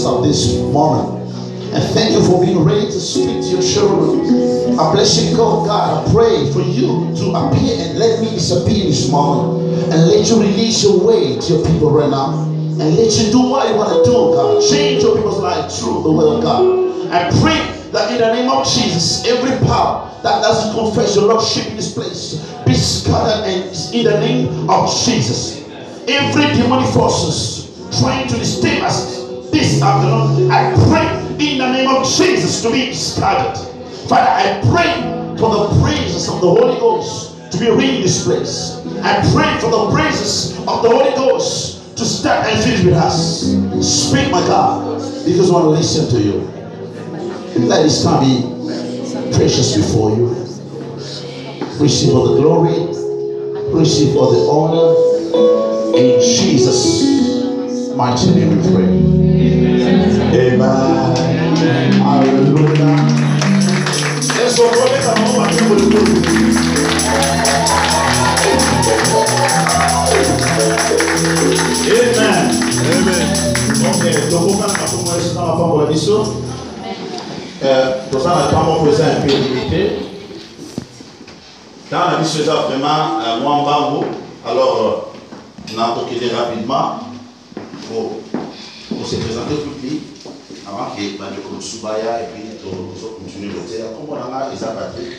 Of this moment, and thank you for being ready to speak to your children. I bless you, God. I pray for you to appear and let me disappear this moment, and let you release your way to your people right now, and let you do what you want to do, God. Change your people's lives through the word of God. I pray that in the name of Jesus, every power that doesn't confess your Lordship in this place be scattered, and in the name of Jesus, every demonic forces trying to disturb us this afternoon, I pray in the name of Jesus to be scattered. Father, I pray for the praises of the Holy Ghost to be read in this place. I pray for the praises of the Holy Ghost to step and finish with us. Speak, my God, because I want to listen to you. Let this time be precious before you. Receive all the glory, receive all the honor. In Jesus' mighty name we pray. Amen. Hallelujah. Let's go for this. Amen. Amen. Ok, donc on va commencer dans la parole de Dieu. Pour ça, on a pas mon présent un peu limité. Dans la mission, vraiment, moi, en bambou. Alors, on a procédé rapidement pour se présenter tout lui. Avant que je Subaya et puis nous continuer le terre. Comme on a les Patrick,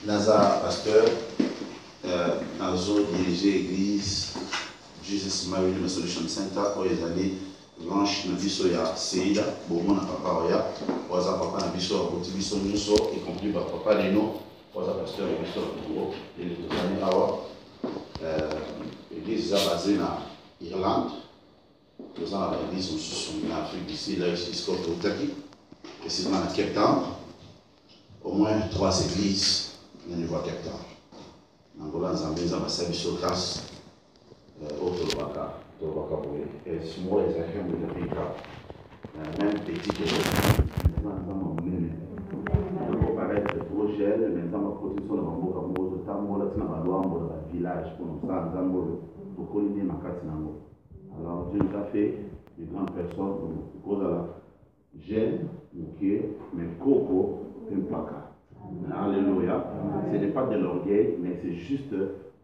Naza pasteur, Nazo dirigé l'église Jesus Marine Solution Center, où ils allaient ranch na biso ya Seida, bon na papa oya, oza papa na biso akoti biso nyuso, y compris ba papa leno, oza pasteur ya biso ngo, et les années awa, l'église est basée na Irlande. Nous avons l'église en Afrique d'ici, là, ici, au Taki, et c'est dans Cape Town. Au moins 3 églises au niveau de Cape Town. En Angola, nous avons un service au CAS, au Tolobaka, et si moi, les agents de l'Afrique, même petit que nous avons un paraître trop cher, mais nous avons une position de Mambo, de Tamola, de le village, pour nous, nous avons pour coloniser ma carte. Alors, Dieu nous a fait des grandes personnes pour la gêne, mais coco, pimpaka. Alléluia. Ce n'est pas de l'orgueil, mais c'est juste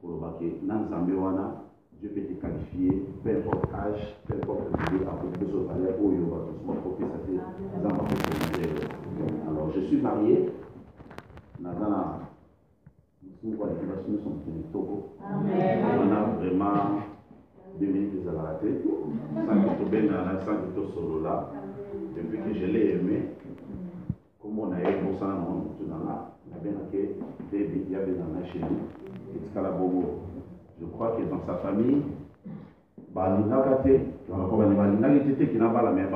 pour le baquet. Dans Zambewana, Dieu peut te qualifier, peu importe l'âge, peu importe le lieu, à propos de ce palais, où il y aura tout ce qu'on alors, je suis marié. Nazana, nous sommes venus Togo. On a vraiment 2 minutes de la rater, sans que tout solo là, depuis que je l'ai aimé, comme on a eu Moussa tout dans là, on a bien que David y avait dans la chez nous, et Skalabogo. Je crois que dans sa famille, qui n'a pas la même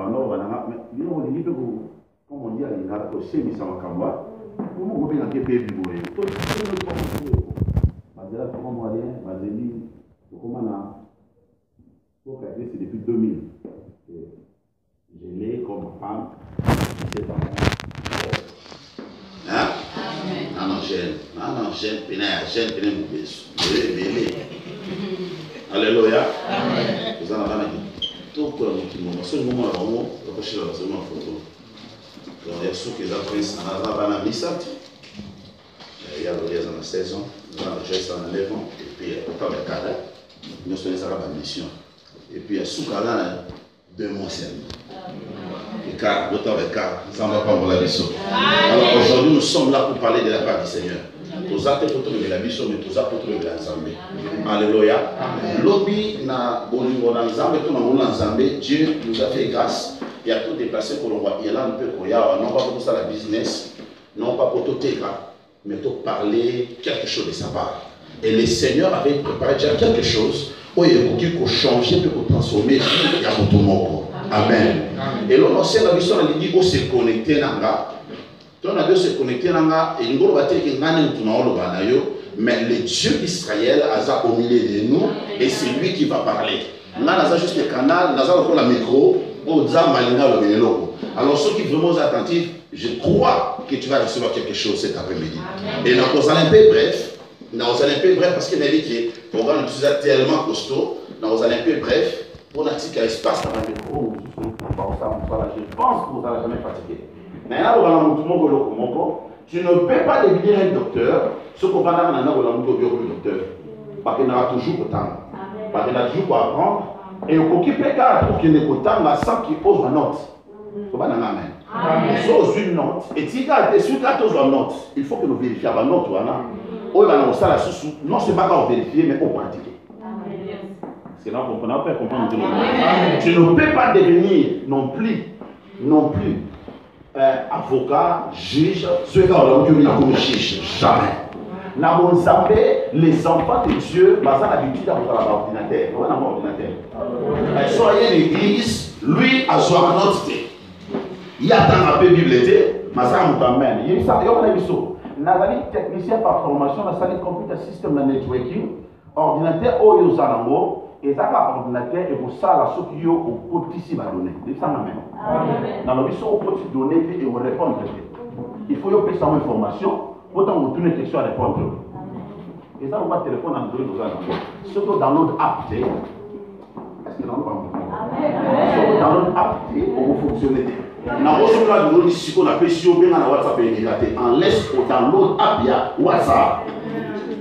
comme on dit à l'Inara, aussi, mais ça va cambar. Comment on peut bien que Baby Boy, tout le monde, Mazela, comment on va dire, Mazeli, comment on a. C'est depuis 2000 que je l'ai comme femme, c'est pas moi. Hein? Non, j'aime, alléluia. Vous en avez tout pour un petit moment. Ce moment là, on va chercher la seconde photo. Donc, il y a ceux qui ont pris en avant la missa. Il y a le 16 ans, il y a le geste en 9 ans, et puis, il y a le cadre. Nous sommes à la mission. et puis à Soukala de mon Seigneur. Et car, d'autant avec car, ça ne va pas voir la mission. Alors aujourd'hui, nous sommes là pour parler de la part du Seigneur. Tous actes pour trouver la mission, mais tous actes pour trouver la Zambé. Alléluia. Lobby na bolingo na Zambé, tout le monde en Zambé, Dieu nous a fait grâce. Il y a tout déplacé pour le roi. Il y a là un peu pour non pas pour ça la business, non pas pour tout éclat, mais pour parler quelque chose de sa part. Et le Seigneur avait préparé déjà quelque chose où il y a pour changer, pour transformer, il y a pour tout le monde. Amen. Et là, on sait la mission, on dit qu'on s'est connecté là. On a dû se connecter là, et nous avons dit mais le Dieu d'Israël est au milieu de nous, et c'est lui qui va parler. Là, on a juste le canal, on a le micro, alors ceux qui sont vraiment attentifs, je crois que tu vas recevoir quelque chose cet après-midi. Et nous allons un peu bref, parce qu'il y a dit que le programme est tellement costaud, nous allons un peu bref, pour un petit espace dans le micro, je pense que vous n'allez jamais fatiguer. Mais là, tu ne peux pas devenir un docteur, ce qu'on va dire dans le docteur, parce qu'il y aura toujours autant, parce qu'il y a toujours à apprendre. Et au qui peut pour qu'il ait autant, sans qu'il pose une note. Il faut pose une note. Et si tu as une note, il faut que nous vérifions la note. Non, ce n'est pas qu'on vérifie, mais qu'on pratique. Parce que là, on peut pas comprendre. Tu ne peux pas devenir non plus avocat, juge, ceux qui ont comme juge. Jamais. Dans mon Zambé, les enfants de Dieu, ils ont l'habitude d'avoir l'ordinateur. Ils sont à l'église, lui, à son autre. Il y a tant de Bible, mais ça nous amène. Il y a un technicien par formation, dans le computer system de networking, ordinateur, il y a un et ça, l'ordinateur, et pour ça, la chose qui est au petit ballonné. C'est ça, même. Dans le mission, au petit donné, et on répond. Il faut y avoir cette information. Autant vous tournez question à répondre. Et ça, on va téléphone en Android. Surtout dans l'autre app. Est-ce que l'on va dans l'autre app, on va fonctionner. Dans l'autre si on appelle si on vient dans WhatsApp, en laisse dans l'autre app, il y a WhatsApp.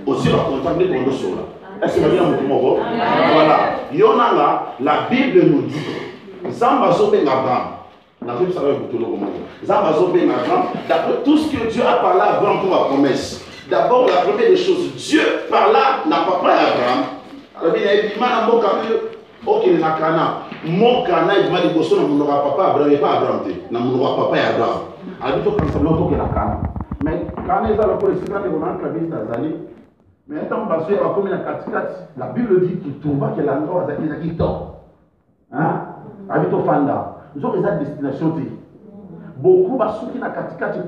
Aussi, on va contacter pour nous sur là. Est-ce que vous avez un mot? Voilà. Yonanga, la Bible nous dit Zamba Zobé Abraham. D'après tout ce que Dieu a parlé à Abraham comme la promesse. D'abord, la première des choses, Dieu parla n'a pas parlé à Abraham. Alors, il a dit, ok, il y a Cana. Mon Cana, il m'a dit, il n'y aura pas Abraham, il n'y a pas Abraham. Il n'y aura pas Abraham. Alors, il faut que ça soit Cana. Mais Cana, il y a la police, il y a la ville d'Azali. Mais un temps, parce qu'il y a comme la Bible dit qu'il trouva que l'endroit est qui tort. Hein? Habite au Fanda. Nous avons des destinations. Beaucoup de gens qui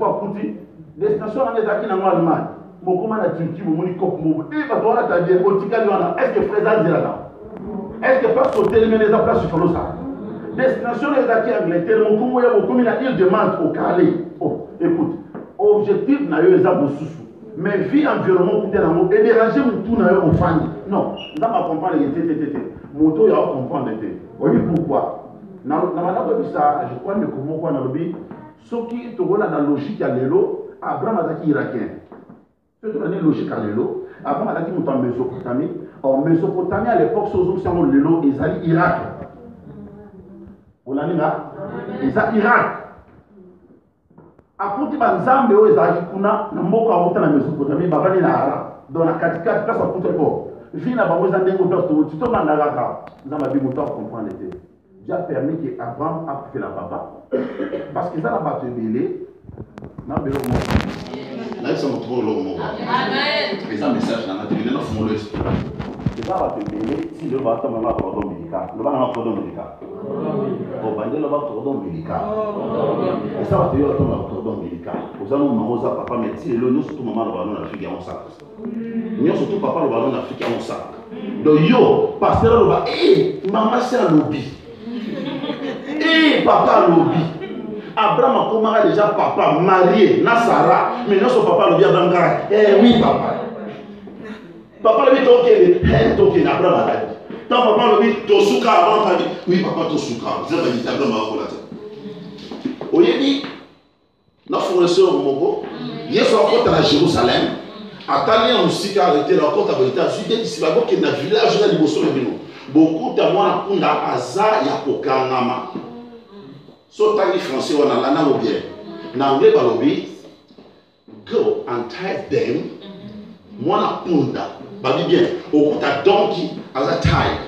ont des destinations dans les acquis en Allemagne. Beaucoup de Turquie, est-ce que Frézal dit là? Est-ce que pas sauter les mêmes places sur ça? Destination des acquis en Angleterre, beaucoup de île de Malte au Calais. Oh, écoute, objectif n'a eu exemple sous. Mais vie environnement pour t'en et déranger mon tout n'a eu au fan. Non, on va comprendre les tétés. Mon tout, il va comprendre les tétés. Oui, pourquoi? Je crois que comment on a dit, ce qui est dans la logique à l'élo, Abraham a dit irakien. C'est une logique à l'élo. Abraham a dit en Mésopotamie. En Mésopotamie, à l'époque, c'est l'élo, ils allaient Irak. Vous l'avez dit là? Ils allaient Irak. Après, ils allaient ils allaient Kuna, ils allaient dans la Mésopotamie, ils allaient dans la 4 place à Poutrebo. Ils allaient dans la Mésopotamie, tu te demandes à la ils allaient comprendre les tétés. J'ai permis qu'Abraham a fait la papa. Parce qu'ils ont la batte mêlée. Là, ils sont trop longs. Ils ont un message dans la télé. Ils ont un message. Ils ont la batte mêlée. Si le bateau m'a cordon médical. Le bateau m'a cordon médical. Au bandé, le bateau cordon médical. Et ça va te dire un cordon médical. Vous avez un maman, papa, mais si le nous, surtout maman, le ballon d'Afrique en sac. Nous, surtout papa, le ballon d'Afrique en sac. Donc, yo, pasteur, le ballon. Hé, maman, c'est un lobby. Et papa lobby. Abraham a déjà papa marié, Nasara, mais non son papa lobby Abraham Gara. Eh oui papa. Papa lobby toké, Abraham a dit. Tant papa lobby Tosuka Abraham a dit. Oui papa Tosuka. Vous avez dit Abraham a dit. Oyedi, nous fournissons au Mogo. Hier soir on à Jérusalem. Attendez on s'y a arrêté la compte à Bolita. Suite ici là-bas qui est dans village là du Bosso Lebino. beaucoup de moi punda aza ya kokangama. So tagi français wana lana ou bien. Na anglais balobi go and tie them. Moi punda babi bien. Okuta donkey aza tie.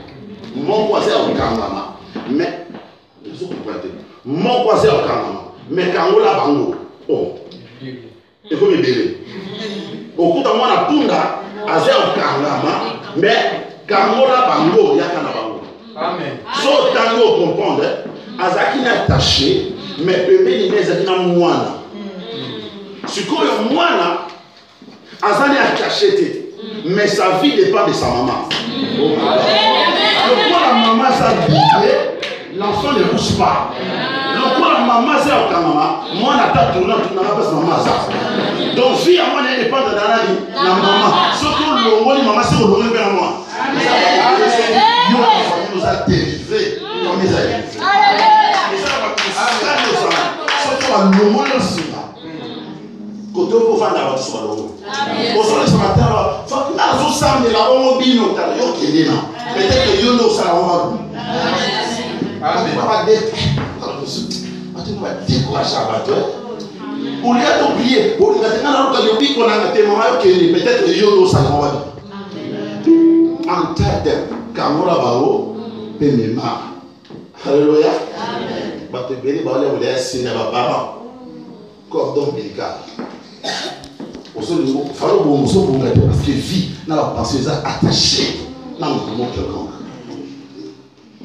Mon voisin au kokangama. Mais je comprends. Mon voisin au kokangama. Mais kangola bango. Oh. Il faut me dire. Okuta moi punda aza au kokangama. Mais kangola bango yakana bango. Amen. So tango comprendre, azaki na attaché, mais pembeni nezaki na mwana. Sikoyo mwana azali attaché te, mais sa vie dépend de sa maman. Quand la maman s'est habillée, l'enfant ne bouge pas. Quand la maman s'est habillée, moi n'a pas tourné parce que maman ça. Donc vie à moi ne dépend de la maman. Surtout le maman c'est au long de moi. Dieu nous a délivrés comme les amis. Le monde aussi. Côté au fond d'avoir tout ça. Au soir ce matin, faut que nous sommes là au bino ta yo kelena. Peut-être que yo no ça va. Amen. Papa de. Attends, moi décourage à toi. Pour lui oublier, pour lui dire non non le pic on a été maman yo kelena. Peut-être que yo no ça va. En tête kamora bao pemema. Alléluia. Bato beli ba ole ole sina ba baba. Cordon ombilical. Il faut que parce que vie, dans la pensée, attachée dans le monde quelconque.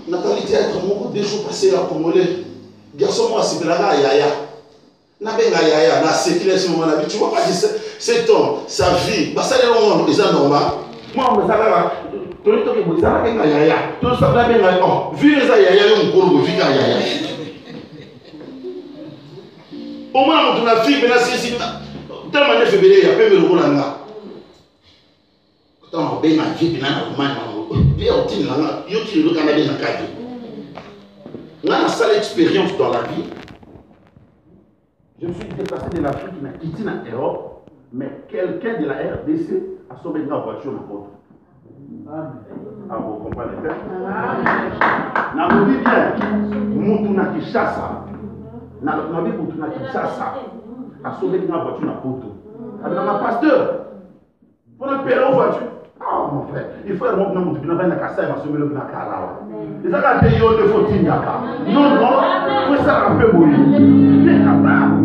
Nathalie dit être beaucoup de jours passés à Congolais. Garçon, moi, c'est la yaya. N'a pas yaya, n'a sécurité sur mon habit. Tu vois pas dire cet homme, sa vie, ça c'est normal, c'est normal. Moi, on me dit, tout le temps que vous avez un yaya, tout le temps que vous avez un vu les yaya, on court, vous vivez un yaya. Au moins, on a fille, mais là, c'est tellement de février, il y a peu de Rolanda. Quand on a bien ma vie, il y a une seule expérience dans la vie. Je me suis déplacé de l'Afrique, qui m'a quitté l'Europe, mais quelqu'un de la RDC a sauvé une voiture dans votre. Ah, vous comprenez bien? Je vous dis bien, Moutuna Kishasa, Moutuna Kishasa a sauvé une voiture dans votre. Alors, un pasteur, pour le payer en voiture. Ah, mon frère, il faut remonter dans mon tribunal, il y a un cassage, il y a un cassage. Les gens qui ont payé de faute, il y a un non, non, il faut ça un peu bouillir. C'est capable.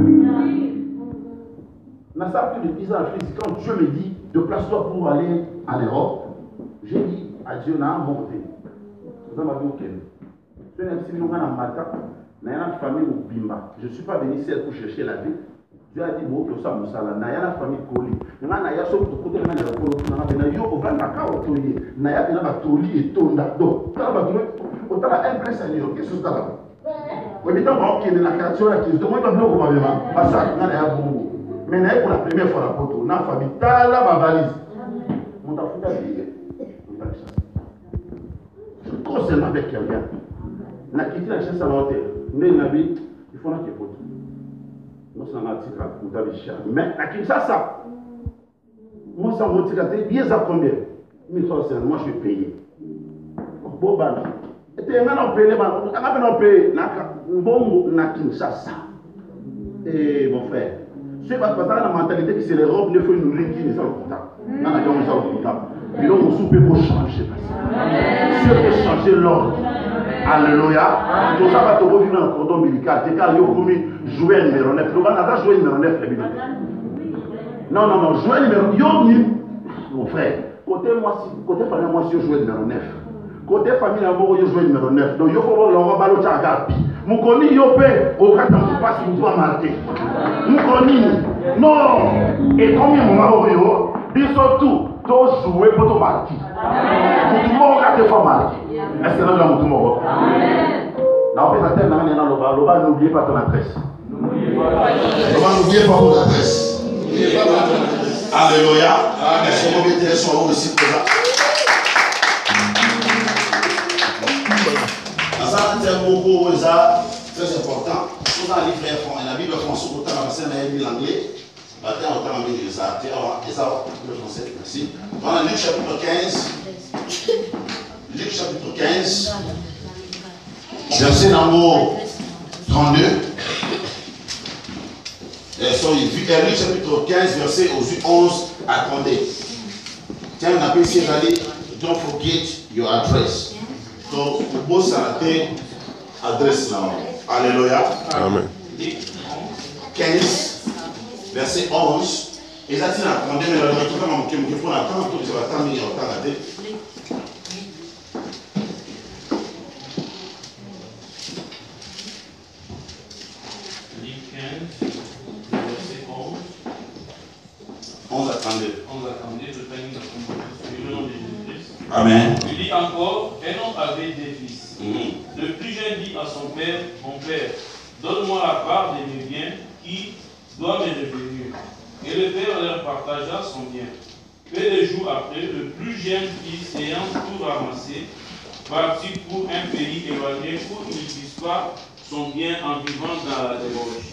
Dans sa plus de 10 ans, quand Dieu me dit, déplace-toi pour aller en Europe, j'ai dit à Dieu, on a un bon côté. Vous avez dit, ok. Je suis venu en matin, dans une famille au Bimba. Je ne suis pas venu ici pour chercher la vie. Dieu a dit, bon, que ça, Moussala, il y a la famille collée. Il y a un peu de côté, il y a un peu de côté, il y a un peu de côté, il y a un peu de côté, il y a un peu de côté, il y a un peu de côté, qu'est-ce que c'est là? Oui, mais tant qu'il y a une création, il y a un peu de côté, mais pour la première fois, la photo, dans la famille, il y a la valise. On t'a foutu à vie. Je conseille avec quelqu'un. On a quitté la chaise à l'hôtel. Il faut qu'il y ait photo. Moi, c'est un article à Kinshasa. Mais à Kinshasa, moi, ça m'a dit, bien à combien? 1300, moi, je vais payer. Bon, ben, et puis, on a payé, on a payé, on a Kinshasa. Et mon frère, je ne sais pas la mentalité que c'est l'Europe, il faut nous réunir les gens. On a dit, on est là. On soupe pour changer. Dieu peut changer l'ordre. Alléluia. Tout ça va te revenir dans le cordon ombilical. Tu as joué numéro 9. Le gars n'a joué numéro 9. Non, non, non. Joué numéro 9. Mon frère, côté famille, moi, je joue numéro 9. Côté famille, moi, je joue numéro 9. Donc, il faut voir le ballon de Chagapi. Mon connu, il peut au cas où pas si vous doit marquer. Mon connu, non. Et combien de moments, ils sont tous joués pour te marquer. Pour tout le monde, il faut marquer. Est-ce que là, tout le monde? Là, on fait ça, n'oubliez pas ton adresse. N'oubliez pas votre adresse. Alléluia. Est-ce que vous sont aussi présents? C'est un mot très important. Nous avons la Bible française, autant l'anglais. Maintenant, on a mis les arts, le français, merci. On a lu chapitre 15. Luc chapitre 15, verset numéro 32. Luc chapitre 15, verset 11 à 32. Tiens, on appelle ici, don't forget your address. Donc, vous pouvez s'arrêter adresse là. Alléluia. Amen. 15, verset 11. Et ça, c'est la condamnée, mais le retour à mon cœur, pour attendre, tout ça va t'amener en temps à tête. Luc 15, verset 11. 11 attendez. 11 attendez, je termine la composition le nom de Jésus-Christ. Amen. Il dit encore, un homme avait des fils. Le plus jeune dit à son père, mon père, donne-moi la part de mes biens qui doivent me revenir. Et le père leur partagea son bien. Peu de jours après, le plus jeune fils, ayant tout ramassé, partit pour un pays éloigné où il dispara son bien en vivant dans la débauche.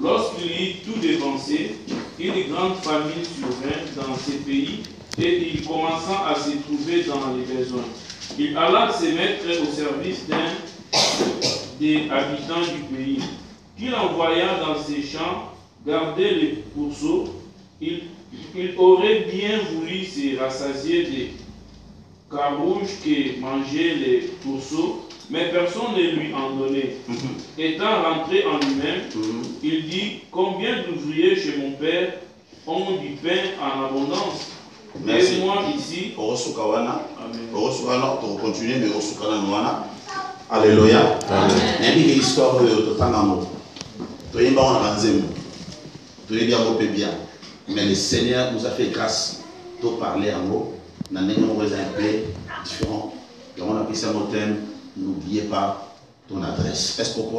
Lorsqu'il eut tout dépensé, une grande famine survint dans ces pays et il commença à se trouver dans les besoins. Il alla se mettre au service d'un des habitants du pays, qu'il envoya dans ses champs garder les pourceaux. Il aurait bien voulu se rassasier des carouges que mangeaient les pourceaux, mais personne ne lui en donnait. Étant rentré en lui-même, il dit, combien d'ouvriers chez mon père ont du pain en abondance? Merci. Et moi ici. Amen. Alléluia. Amen. Histoire bien. Mais le Seigneur nous a fait grâce de parler en mots. Nous avons un peu différent. On appelle ça notre thème. N'oubliez pas ton adresse. Est-ce qu'on peut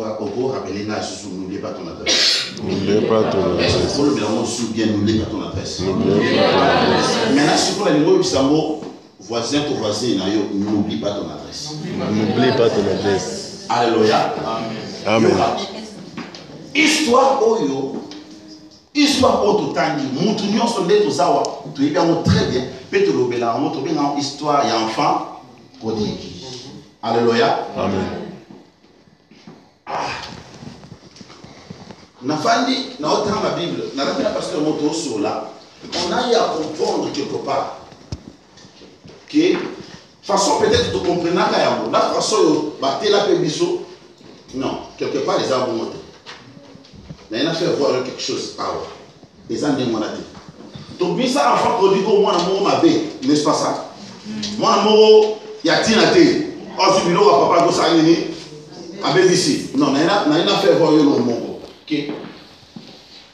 rappeler n'oubliez pas ton adresse? N'oubliez pas ton adresse. Est-ce qu'on peut le bien n'oubliez pas ton adresse? N'oubliez pas ton adresse. Maintenant, si vous avez le voisin, ton voisin, n'oublie pas ton adresse. N'oublie pas ton adresse. Alléluia. Amen. Histoire Oyo. Histoire Ototani. Moutunion sur les Tozawa. Tu es bien très bien. Peut-être que histoire et enfant. Alléluia. Amen. Nafandi, na autant la Bible, na rappelle parce que moto sur là, on a eu à comprendre quelque part que façon peut-être de comprendre la façon battre la pébisso, non, quelque part les arbres montent. Mais il a fait voir quelque chose. Ah ouais, les arbres montent. Donc bien ça enfant produit comme moi mon m'avait, n'est-ce pas ça? Moi mon y a tinaté. Oh si bilo papa go ça nini avec ici. Non, il a fait voir le monde. OK.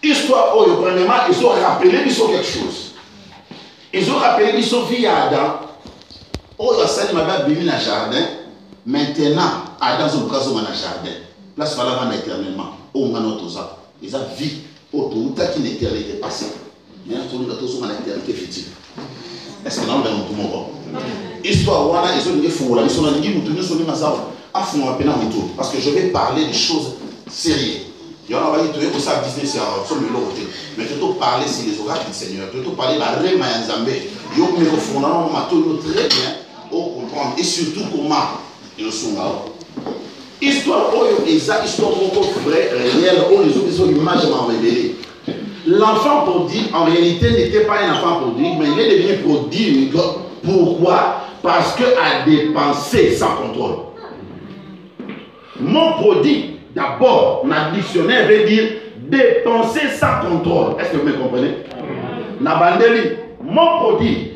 Histoire oh premièrement ils ont rappelé ils sont quelque chose. Ils ont rappelé ils sont vie à Adam. Oh il a sali ma belle dans le jardin. Maintenant Adam son cas dans le jardin. Place va la éternellement. Oh on a notre ça. Ils ont vie oh tout qui n'était l'éternité passée. Mais tout le monde sur l'éternité future. Est-ce que nous avons tout le monde? Histoire wana ils ont dit fou là ils sont dit mutu sur les mazao à fond à peine en tout parce que je vais parler des choses sérieuses. Il y en a qui ont ça business sur le lot mais tu dois parler sur les oracles du Seigneur, tu dois parler la rema en Zambé. Yo me font là on m'a tout très bien au comprendre et surtout comment ils sont là. Histoire oyo eza histoire moko vrai réel on les autres images m'a révélé. L'enfant prodigue en réalité n'était pas un enfant prodigue mais il est devenu prodigue. Pourquoi? Parce que a dépensé sans contrôle. Mon prodigue, d'abord, dans le dictionnaire veut dire dépenser sans contrôle. Est-ce que vous me comprenez? Nabandeli, mon prodigue.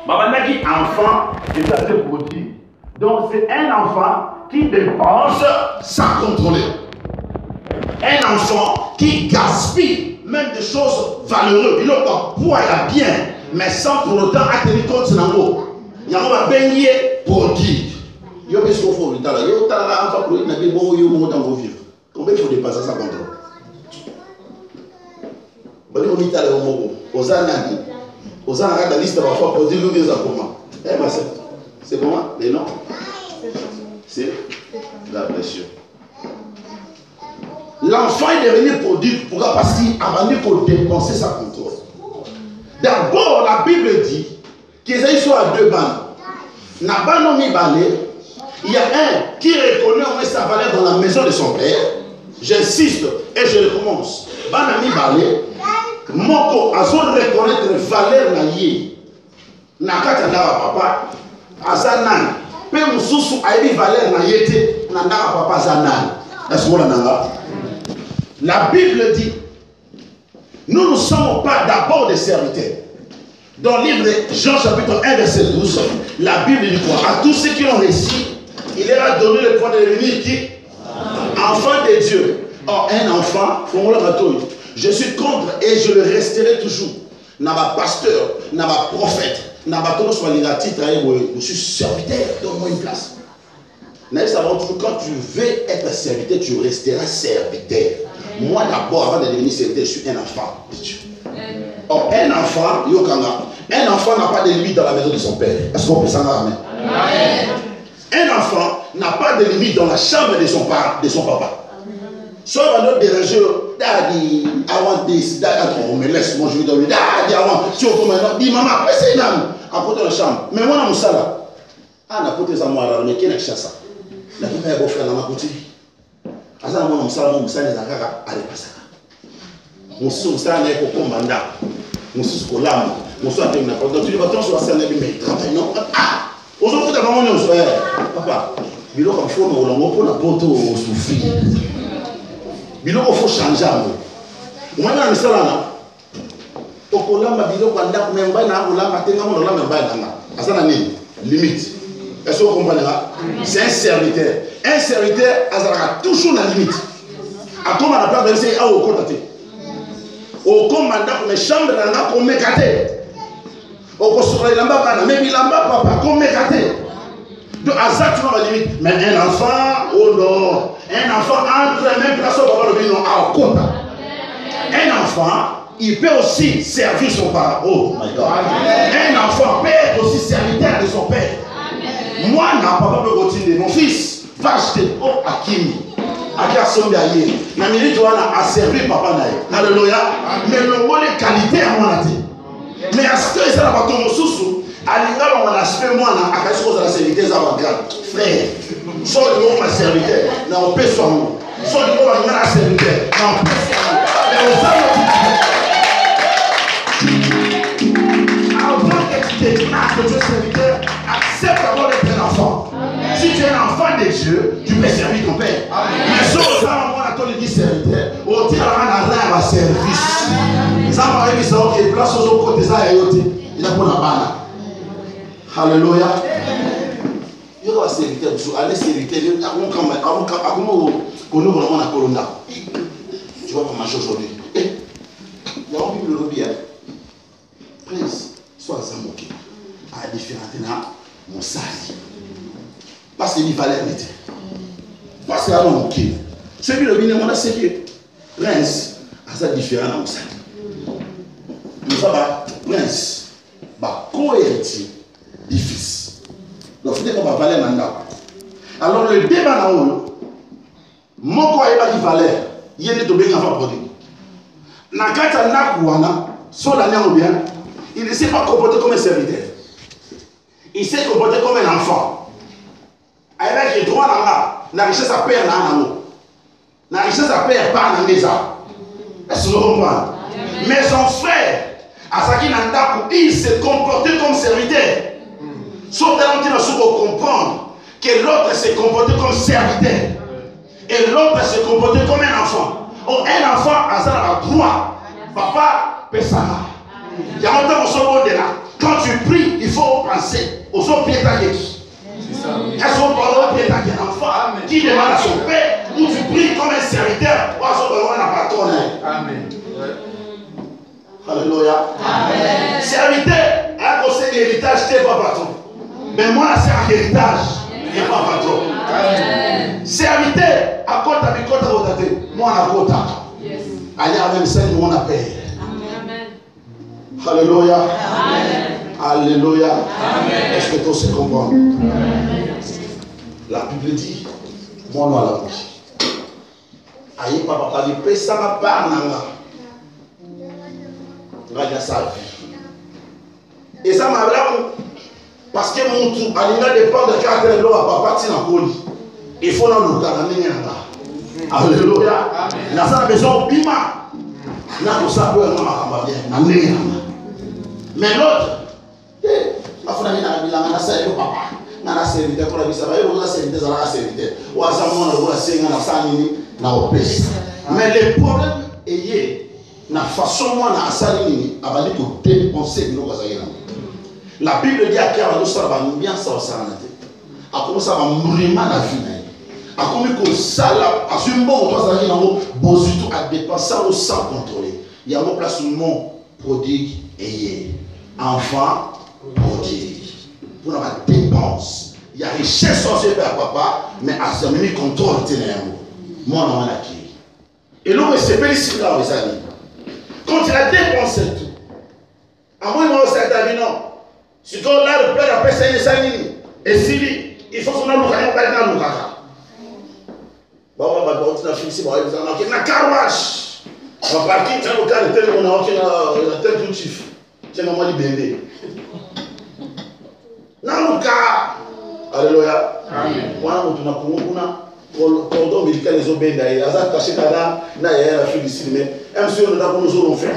Babandaki, enfant, c'est un prodigue. Donc c'est un enfant qui dépense sans contrôler. Un enfant qui gaspille même des choses valeureuses. Il a poids et bien. Mais sans pour autant tenir compte de l'amour. Il y a un baigné prodigue. Il y a un peu de temps. Il y a un peu de temps dans vos vies. Combien il faut dépasser ça contre? Il y a un peu de temps. Aux ans, la liste va faire prodigue ou des comment? C'est comment? Les noms? C'est la pression. L'enfant est devenu prodigue. Pourquoi? Parce qu'il a abandonné pour dépenser sa contrôle. D'abord, la Bible dit qu'ils sont à deux bandes. Nabano Mibale, il y a un qui reconnaît au moins sa valeur dans la maison de son père. J'insiste et je recommence. Bana Mibale, Moko a son reconnaître valeur na ye. Nakata ndaka papa, azanan. Pe mususu aibi valeur na yete, nandaka papa azanan. Est-ce que nanga? La Bible dit, nous ne sommes pas d'abord des serviteurs. Dans le livre de Jean chapitre 1 verset 12, la Bible dit quoi? À tous ceux qui l'ont réussi, il leur a donné le pouvoir de devenir qui? Enfant de Dieu. Or, un enfant, je suis contre et je le resterai toujours. N'a pas pasteur, n'a pas prophète, n'a pas tout soit les titres, je suis serviteur, donne-moi une place. Quand tu veux être serviteur, tu resteras serviteur. Moi d'abord, avant de devenir serviteur, je suis un enfant de Dieu. Or, un enfant n'a pas de limite dans la maison de son père. Est-ce qu'on peut s'en ramener? Un enfant n'a pas de limite dans la chambre de son papa. Soit on va nous déranger, daddy, I want this, daddy, oh, mais laisse-moi, je vais donner, daddy, I want, tu vois, dis maman, après c'est une âme, à côté de la chambre. Mais moi, dans mon salle, ah, n'a pas tes amours, mais qui est la chasse? La vie est beau frère, dans ma côté. À ça, moi, mon salle, mon salle, les agara, allez, pas ça. Mon salle, n'est pas comme mandat. Mon salle, mon salle, n'est pas comme mandat. Tu vas t'en sur la salle, mais travaille, non? Ah! Aujourd'hui, tu as vraiment dit, papa, il faut que pour la porte au souffrir. Il faut changer. On va dans le salon. Au colamba, il faut que même pas na colamba, tenga mon colamba même pas na. Asana ni limite. Est-ce que vous comprenez là? C'est un serviteur. Un serviteur, azara toujours la limite. A comment on appelle c'est à au côté. Au commandant mais chambre na ko mekate. Au kosura lamba bana mais bilamba papa ko mekate. Donc azara tu la limite. Mais un enfant, oh non. Un enfant entre la même place au papa de non à Okota. Un enfant, il peut aussi servir son père. Oh my God. Un enfant peut être aussi serviteur de son père. Moi, n'a pas pu continuer. Mon fils va acheter. Oh, Akimi. Akasombe aye. Na minute tu a servi papa naï. Alléluia. Mais le mot de qualité à moi mais à ce que ça n'a pas ton sous. Alinga on a aspect moi na akasi ko za serviteur za bagra. Frère. Soit de mon serviteur, non, paix soit moi. Soit de mon serviteur, non, paix soit moi. Avant que tu déclares que tu es serviteur, accepte d'abord d'être un enfant. Si tu es un enfant de Dieu, tu peux servir ton père. Mais si on a dit serviteur, on tient à service. Ça m'a dit que place aux autres côtés, il a pour la balle. Alléluia. Il y a un serviteur, allez serviteur, tu vas pas marcher aujourd'hui. Il y a un Bible de bien. Prince, sois zamoké. À différents mon sali. Parce qu'il valait l'était. Parce qu'il y a un moqué. Celui de bien, on a sérieux. Prince, à ça différent mon sali. Nous avons prince, co-héritier du fils. Donc, il faut que valeur mandat. Alors, le débat là haut, mon quoi est pas valeur. Il est de bien avant produit. Nakata Nakouana, sur l'année ou bien, il ne s'est pas comporté comme un serviteur. Il s'est comporté comme un enfant. Avec les droits là, la richesse à perdre là, la richesse à perdre par la maison. Est-ce que vous comprenez? Mais son frère, Asaki Nandaku, il s'est comporté comme serviteur. Sauf que nous devons comprendre que l'autre s'est comporté comme serviteur. Et l'autre s'est comporté comme un enfant. Oh, un enfant a droit. Papa, Pessara. Il y a longtemps qu'on de là. Quand tu pries, il faut penser aux autres pieds qui. Est-ce qu'on parle de un enfant qui demande à son père ou tu pries comme un serviteur ou à son père un patron? Amen. Alléluia. Amen. Serviteur, un conseil d'héritage, c'est pas patron. Mais moi, c'est un héritage et pas patron. Amen. Serviteur, à côté de côté voté, moi à côté. Allez à même celle où on a payé. Alléluia. Amen. Alléluia. Amen. Est-ce que tout se comprend? La Bible dit, moi non à la bouche. Aïe papa, il peut ça ma part nanga. Regarde sa vie. Et ça m'a là. Parce que mon tout, Alina dépend de caractère de l'eau à papa, tu n'as pas dit. Il faut dans le cas, alléluia. Nous avons besoin de bima. Nous avons besoin de bien. Mais l'autre, ma femme n'a pas dit que papa. Nana serviteur pour la vie, ça va y avoir serviteur, ça va serviteur. Ou à ça, on va essayer de s'aligner dans le pays. Mais le problème est la façon dont on a s'aligné, avant de dépenser nos voisins. La Bible dit à qui on ça va bien ça au santé. À comment ça va mourir mal la vie. À comment ça là, à ce moment où toi ça vient en haut, besoin à dépenser sans contrôler. Il y a une place où mon prodigue est enfant prodigue. Pour la dépense. Il y a richesse sans yeux à papa, mais à ce moment contrôle ténèbres. Moi, on a acquis. Et l'homme se félicite là, mes amis. Quand il a dépensé tout, à moi, il m'a dit, ta vie, non. Si quand là, le père a passé les salines, et s'il dit, il faut qu'on a le caca, pas le caca. Bon, on va continuer à finir ici, on va dire, na carwash. On va partir, tiens, le cas de tel, on a tel cultif. Tiens, on va libérer. Naluka, alléluia. Moi, on a pour cordon médical les obéis azat caché là, na ya félicite mais monsieur on a pour nous on fait.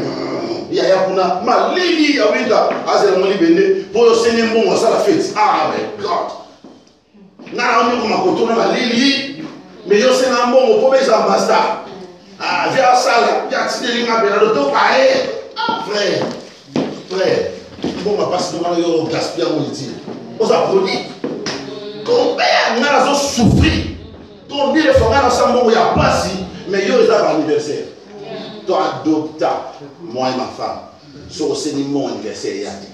Il y a kuna malili ya winda azela moni bende pour sene mbongo ça la fête. Ah mais God. Na on est comme makoto na malili mais yo sene mbongo pour les ambassadeurs. Ah via sala, via tidelinga bela do paé. Frère. Bon ma passe devant yo gaspiller mon dit. On a produit. Combien on a souffert. Combien de fois ensemble il y a pas si mais yo est à l'anniversaire. Toi adopte moi et ma femme. So c'est mon anniversaire yati.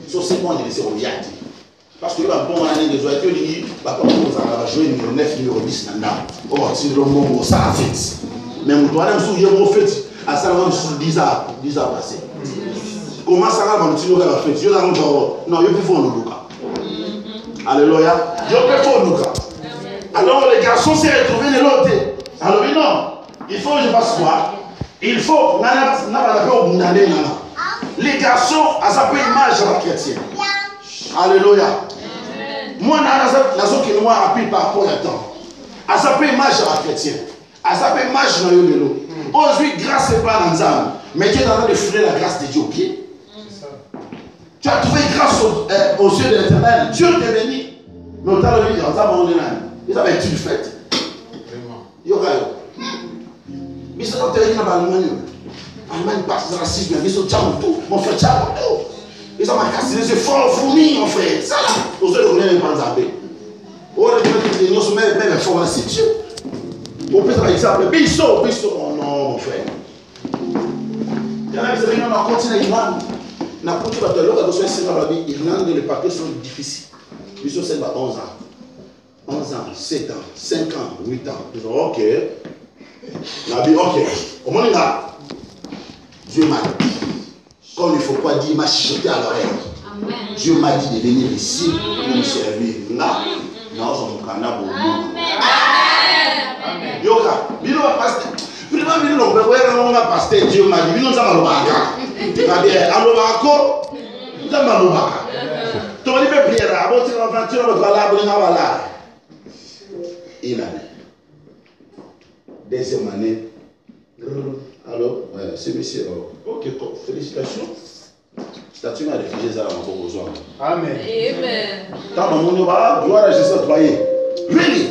So c'est mon anniversaire yati. Parce que là bon année de joie que dit papa on va jouer numéro 9 numéro 10 là. Oh c'est le moment ça a fait. Mais on doit même souiller mon fête à ça on sur 10 ans passé. Comment ça va continuer la fête? Je n'ai non, il faut nous Lucas. Alléluia. Je peux faire Lucas. Alors les garçons s'est retrouvés de l'autre. Alors non, il faut que je fasse quoi? Il faut les garçons à sa image à la chrétienne. Alléluia. Moi, la zone qui nous a appris par rapport à temps. À sa image à la chrétienne. À sa image dans le lot. Aujourd'hui, grâce n'est pas dans l'âme. Mais tu es en train de fouler la grâce de Dieu au pied. Tu as trouvé grâce aux yeux de l'Éternel. Dieu t'est béni. Mais on t'a dit, on t'a demandé, il t'a dit, tu le fais. Mais ça va te dire en Allemagne. Allemagne passe dans la racisme, mais ils tchao tout. Mon frère, tchao tout. Ils ont cassé les efforts fournis, mon frère. Ça là, aux yeux de l'Éternel, on va zapper. On va dire, nous sommes même efforts, c'est Dieu. On peut faire l'exemple. Bisso, oh non, mon frère. Il y en a qui disent, on va continuer l'Irlande. Na kuti bataloka doso senga babi Irlande les papiers sont difficiles. Biso c'est 11 ans. 11 ans, 7 ans, 5 ans, 8 ans. Ils ont OK. Nabi OK. Comment on a Dieu m'a dit. Comme il ne faut pas dire, il m'a chuchoté à l'oreille. Dieu m'a dit de venir ici pour me servir. Là, non, on m'a dit. Amen. Yoka, bino va pasteur. Bino va pasteur. Dieu m'a dit. Bino ça va le baga. Alobako, nous sommes alobaka. Tu vas dire prière, avant tu vas faire tu vas là, une année. Deuxième année. Alors, c'est monsieur. Ok, félicitations. Statut de réfugié, ça va encore besoin. Amen. Amen. Quand on va, gloire à Jésus, voyez. Really?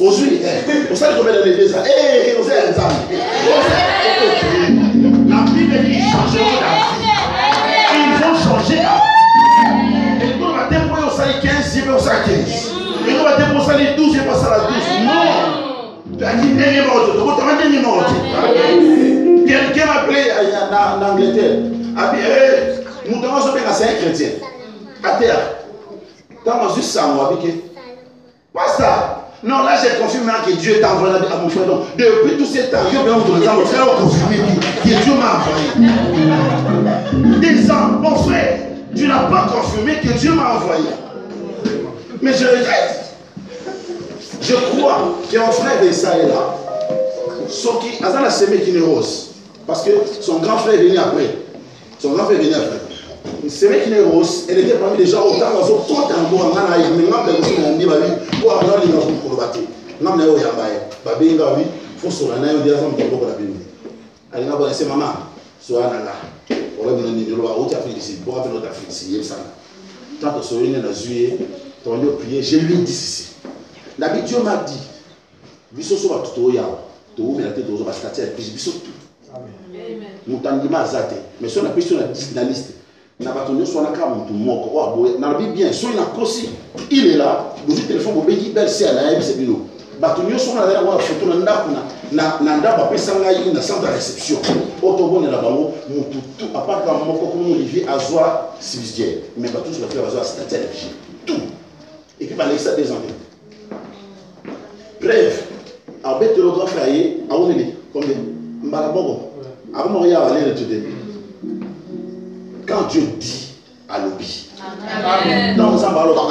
Aujourd'hui, vous savez combien d'années déjà? Vous êtes un la Bible dit changeront d'avis. Ils vont changer d'avis. Et nous, on va déployer au salaire 15, il va au salaire 15. Et nous, on va déployer au salaire 12, il va au salaire 12. Non. Tu as dit dernier mot. Tu as dit dernier mot. Quelqu'un m'a appelé en Angleterre. A dit, nous devons se faire un chrétien. À terre. Quand on juste ça, on va dire, pasteur. Non, là j'ai confirmé que Dieu t'a envoyé à mon frère. Donc, depuis tous ces temps, je vais vous donner mon frère a confirmé que Dieu m'a envoyé. Des ans, mon frère, tu n'as pas confirmé que Dieu m'a envoyé. Mais je regrette. Je crois que mon frère Bessa est là. Sauf qu'il a la semé qui est rose. Parce que son grand frère est venu après. Son grand frère est venu après. c'est vrai qu'il est rose, elle était parmi les gens autant d'oiseaux contre un bon en Anaï, mais non, mais on dit, pour avoir les gens pour le bâtir. Non, mais on y a baby, baby, faut se rendre, on dit à son pour la Bible. Elle n'a pas laissé maman, soit là. On va venir de l'eau, on t'a fait ici, pour avoir notre Afrique, c'est ça. Tant que ce n'est pas juillet, on va prier, je lui ai dit ceci. L'habitude Dieu m'a dit, biso so ba tout ya, tout mais la tête aux parce que tu biso tout. Amen. Mutandima azate, mais si on a pris sur la liste, na batonyo so na ka mutu moko wa boye, na bi bien, so ina kosi, il est là, le téléphone bo begi belle c'est là, c'est bino. Batonyo so na la wa photo na ndakuna, na ndaba pesa ngai na centre de réception. Otobo na bango mutu tout à part ka moko comme Olivier Azwa Civistier, mais batonyo so la faire Azwa Statel, tout. Et puis ba laisser des enfants. Bref, en bête de l'autre frère, à où est combien? Mbalabogo. Avant de regarder le today. Quand Dieu dit à l'obi, dans les emballos, dans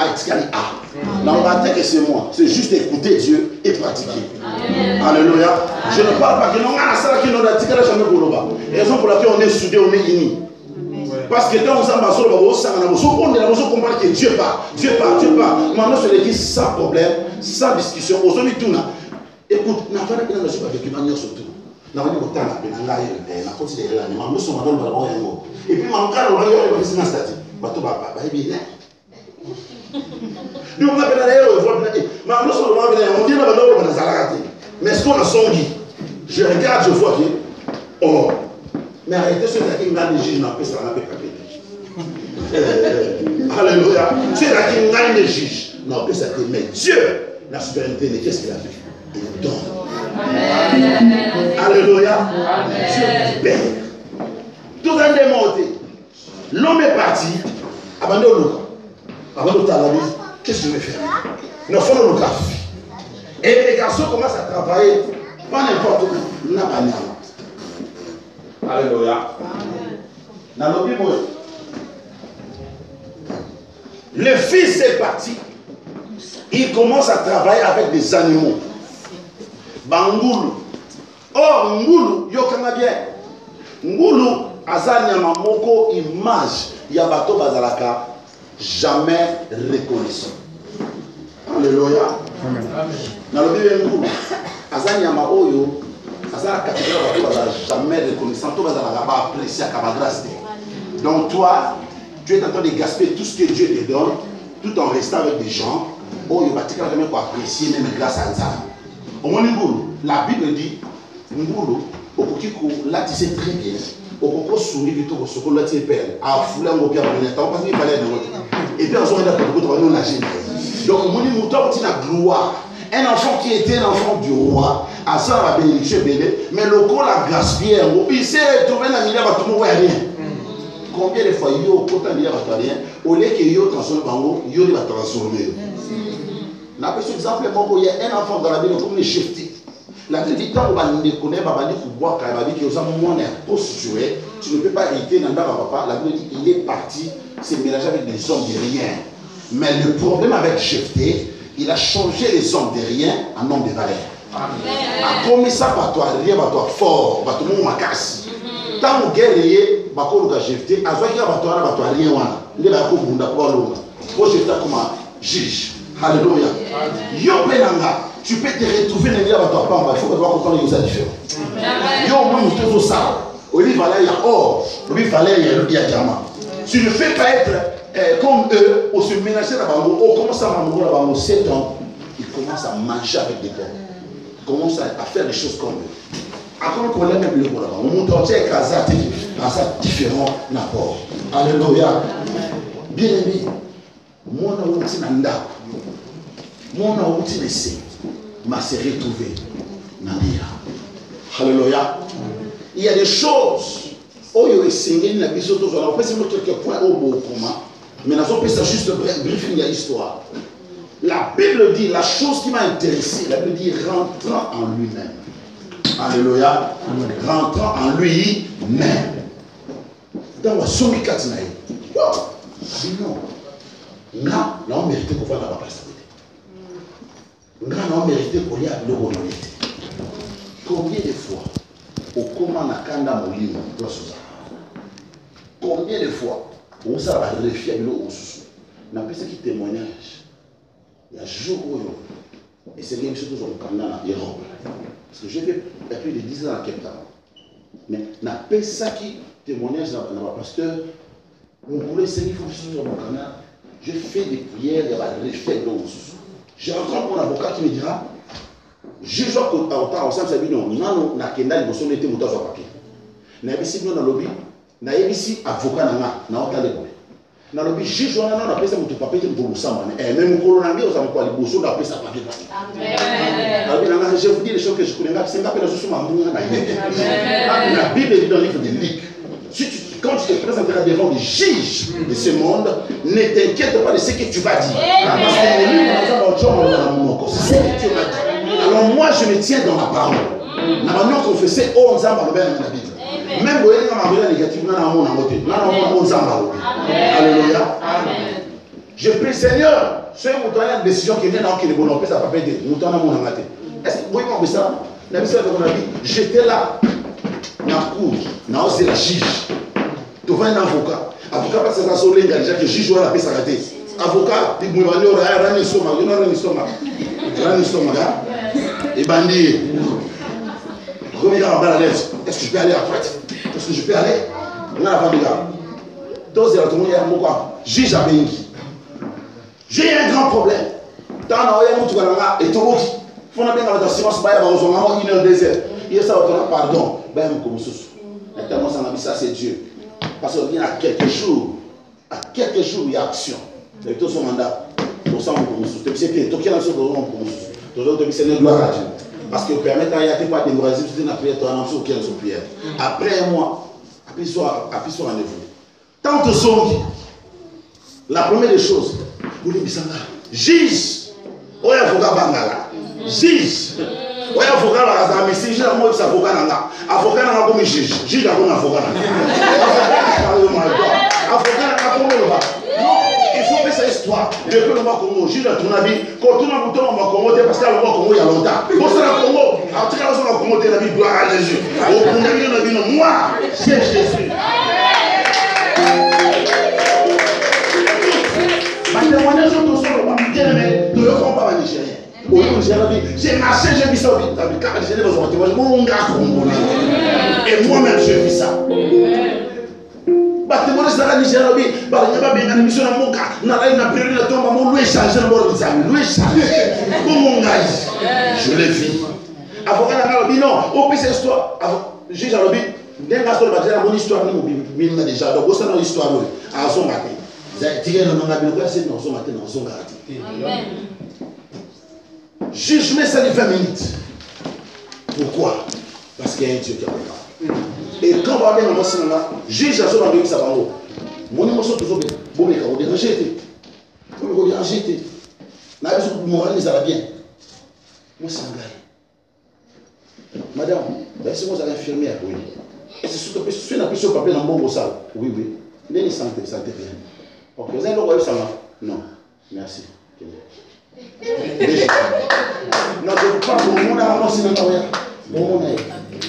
on va dire que c'est moi. C'est juste écouter Dieu et pratiquer. Alléluia. Je ne parle pas que nous avons ça qui nous a dit que jamais pour le bas. Raison pour laquelle on est soudés, on est unis. Parce que dans les emballos, on est là, on comprend que Dieu part. Dieu part, Dieu part. Maintenant, c'est l'église sans problème, sans discussion. Aujourd'hui, tout là. Écoute, n'a pas de pas avec une surtout. N'a pas de temps à la considérer là. Nous sommes dans le ballon et puis mon cas, on va y aller dans le stade. Bateau papa, bien. Nous on a bien aller au voir. Mais nous sommes dans le on dit là dans la mais ce qu'on a songi, je regarde, je vois que oh, mais arrêtez ce qui m'a dit, n'a pas ça n'a pas alléluia. C'est là qui gagne les juges. Non, que ça mais Dieu, la souveraineté, qu'est-ce qu'il a fait? Il donne. Alléluia. Dieu libère. Tout un démonté. L'homme est parti. Abandonne le cas. Abandonne la vie. Qu'est-ce que je vais faire? Nous faisons le graphe. Et les garçons commencent à travailler. Pas n'importe où. Alléluia. Le fils est parti. Il commence à travailler avec des animaux. Bangoulou. Oh, Ngoulou, yokanga bien. Ngoulou, azanyama moko image. Yabato bazalaka. Jamais reconnaissant. Alléluia. Amen. Nalobi Ngoulou. Azanyama oyo. Azalaka jamais reconnaissant. Tout bazalaka ba apprécier à grâce. Donc toi, tu es en train de gaspiller tout ce que Dieu te donne, tout en restant avec des gens. Oh, il va te jamais apprécier même grâce à ça. Au moins, la Bible dit, Ngoulou, au Kokiko, là tu sais très bien, au Koko sourit du tout, au Soko, là tu es père, à Foula, au Pia, parce qu'il fallait de l'autre. Et puis, on s'en est d'accord, on a gêné. Donc, au moins, nous avons une gloire. Un enfant qui était l'enfant du roi, à ça, la bénédiction, mais le corps l'a gaspillé, il s'est retrouvé dans le milieu, tout le monde rien. Combien de fois, il y a autant de rien, au lieu que yo transforme bango, yo va transformer. La question exemple, il y a un enfant dans la vie comme les cheftés. La vie dit quand on va nous connaître, on va dire qu'il boit, il va dire qu'il y a un moment prostitué, tu ne peux pas hériter dans papa. La vie dit il est parti, s'est mélangé avec des hommes de rien. Mais le problème avec chefté, il a changé les hommes de rien en hommes de valeur. A commis ça par toi, rien, par toi fort, par tout le monde ma casse. Tant que guerrier, bakolo ka chefté, azwaki ba toi ba toi rien wana. Ndé ba ko bunda ko longa. Ko chefté comme juge. Alléluia. Yo penanga, tu peux te retrouver dans la toi pas, il faut que tu comprendre que c'est différent. Yo moi nous tous ça. Oli valait ya or, oli valait ya le diamant. Tu ne peux pas être comme eux, au se ménager là-bas, on commence à manger là-bas, 7 ans, il commence à manger avec des pommes. Il commence à faire des choses comme eux. Après, on connaît même le là-bas. On monte entier avec un différent rapport. Alléluia. Bien aimé, mon outil nanda, mon outil laissé, m'a s'est retrouvé. Alléluia. Il y a des choses. Oh, il y a des signes, on peut se mettre quelques points au beau commun. Mais nous avons fait juste briefing de l'histoire. La Bible dit, la chose qui m'a intéressé, la Bible dit rentrant en lui-même. Alléluia. Rentrant en lui-même. Dans la somme katinaï. Non. Là, on mérité qu'on fasse la responsabilité. Là, on mérité qu'on y a le honnêteté. Combien de fois, au comment on a kanda molimo, combien de fois, On s'en va refier à l'eau. On a fait ce qui témoignage. Il y a un jour où et c'est quelque chose qu'on a en Europe. Parce que j'ai fait plus de 10 ans à Cape Town. Mais on a fait ça qui témoignage dans le pasteur. On voulait essayer de faire sur mon canal. Je fais des prières, il y a un reflet d'eau. J'ai rencontré mon avocat qui me dira je joue autant ensemble, ça veut dire non, on a qu'un an, on a été monté sur papier. On a ici, dans le lobby, on a ici avocat, on a autant de problèmes. Dans le lobby, je joue, on a appelé ça mon papier pour le sang. Et même au colonel, on a appelé ça papier. Je vous dis les choses que je connais, c'est un peu la chose sur ma moue. La Bible est dans le livre de Luc. Quand tu te présenteras devant les juges de ce monde, ne t'inquiète pas de ce que tu vas dire. Parce que lui, c'est ce que tu vas dire. Alors moi, je me tiens dans la parole. Nous confessé 11 ans dans la Bible. Même si on a un négatif, on a un côté. Alléluia. Je prie, Seigneur, ce une décision qui vient dans le bon, ça ne va pas aider. Nous avons mon amateur. Est-ce que vous voyez ça? J'étais là, dans la cour, dans la juge. Tu vois un avocat. Avocat, parce que c'est un déjà que le juge doit la paix s'arrêter. Avocat, tu me dis, il y a un estomac. Et bandit. Regarde dans la lettre. Est-ce que je peux aller à droite? Est-ce que je peux aller? On a la famille là. Tous les autres, il y a un mot quoi? Juge à Bengi. J'ai un grand problème. Dans la rue, tu vas et tout le monde. Il faut bien dans la silence, il y a une heure, 2 heures. Il y a ça, pardon. Ça, c'est Dieu. Parce qu'il y a quelques jours, il y a action. Il y a tout son mandat. Pour ça, on peut nous soutenir. C'est que tout le monde peut nous soutenir. C'est une gloire à Dieu. Parce que permettre à y avoir pas de démocratie, c'est une prière, tu as annoncé auquel son prière. Après un mois, après soit rendez-vous. Tant que son la première des choses, vous les bisanga. Juge, ou un avocat bangala. Juge, ou un avocat bangala. Mais si j'ai un mot, c'est avocat nanga. Avocat nanga comme juge. Juge a comme avocat nanga. Avocat nanga comme le bas. Il faut faire cette histoire. Je peux le voir comme juge à ton avis. Quand on a un bouton, on va commenter parce qu'il y a le voir comme il y a longtemps. Pour ça, le Congo, en tout cas, on va commenter la vie, gloire à Jésus. Au premier lieu, on a dit moi, c'est Jésus. Ma témoignage de ton sol, bien aimé, tu ne comprends pas ma Nigérien. J'ai marché, j'ai vu ça au vide. Quand j'ai dit, mon gars congolais. Et moi-même, j'ai vu ça. Témoignage de la Nigéria, il y a bien une émission à mon cas. On a une période de temps, on doit changer le bord de sa vie. Mon gars, je l'ai vu. Avocat, on a dit non, on peut cette histoire. Juge à l'objet, dès que je vais mon histoire, je déjà. Donc, c'est une histoire à son matin. Jugement, ça dit 20 minutes. Pourquoi? Parce qu'il y a un Dieu qui a parlé. Et quand on va bien dans le cinéma, juge à son endroit qui s'appelle mon émotion toujours bien. Bon, mais quand on est rejeté, on est rejeté. La personne pour moral, ça va bien. Moi, c'est un gars. Madame, c'est moi, l'infirmière, oui. Et c'est surtout que je fais un peu sur papier dans mon beau salle. Oui, oui. Il y a une santé, ça ne fait rien. Ok, vous avez le droit de ça? Non. Merci. Non, je ne veux pas pour mon amour, c'est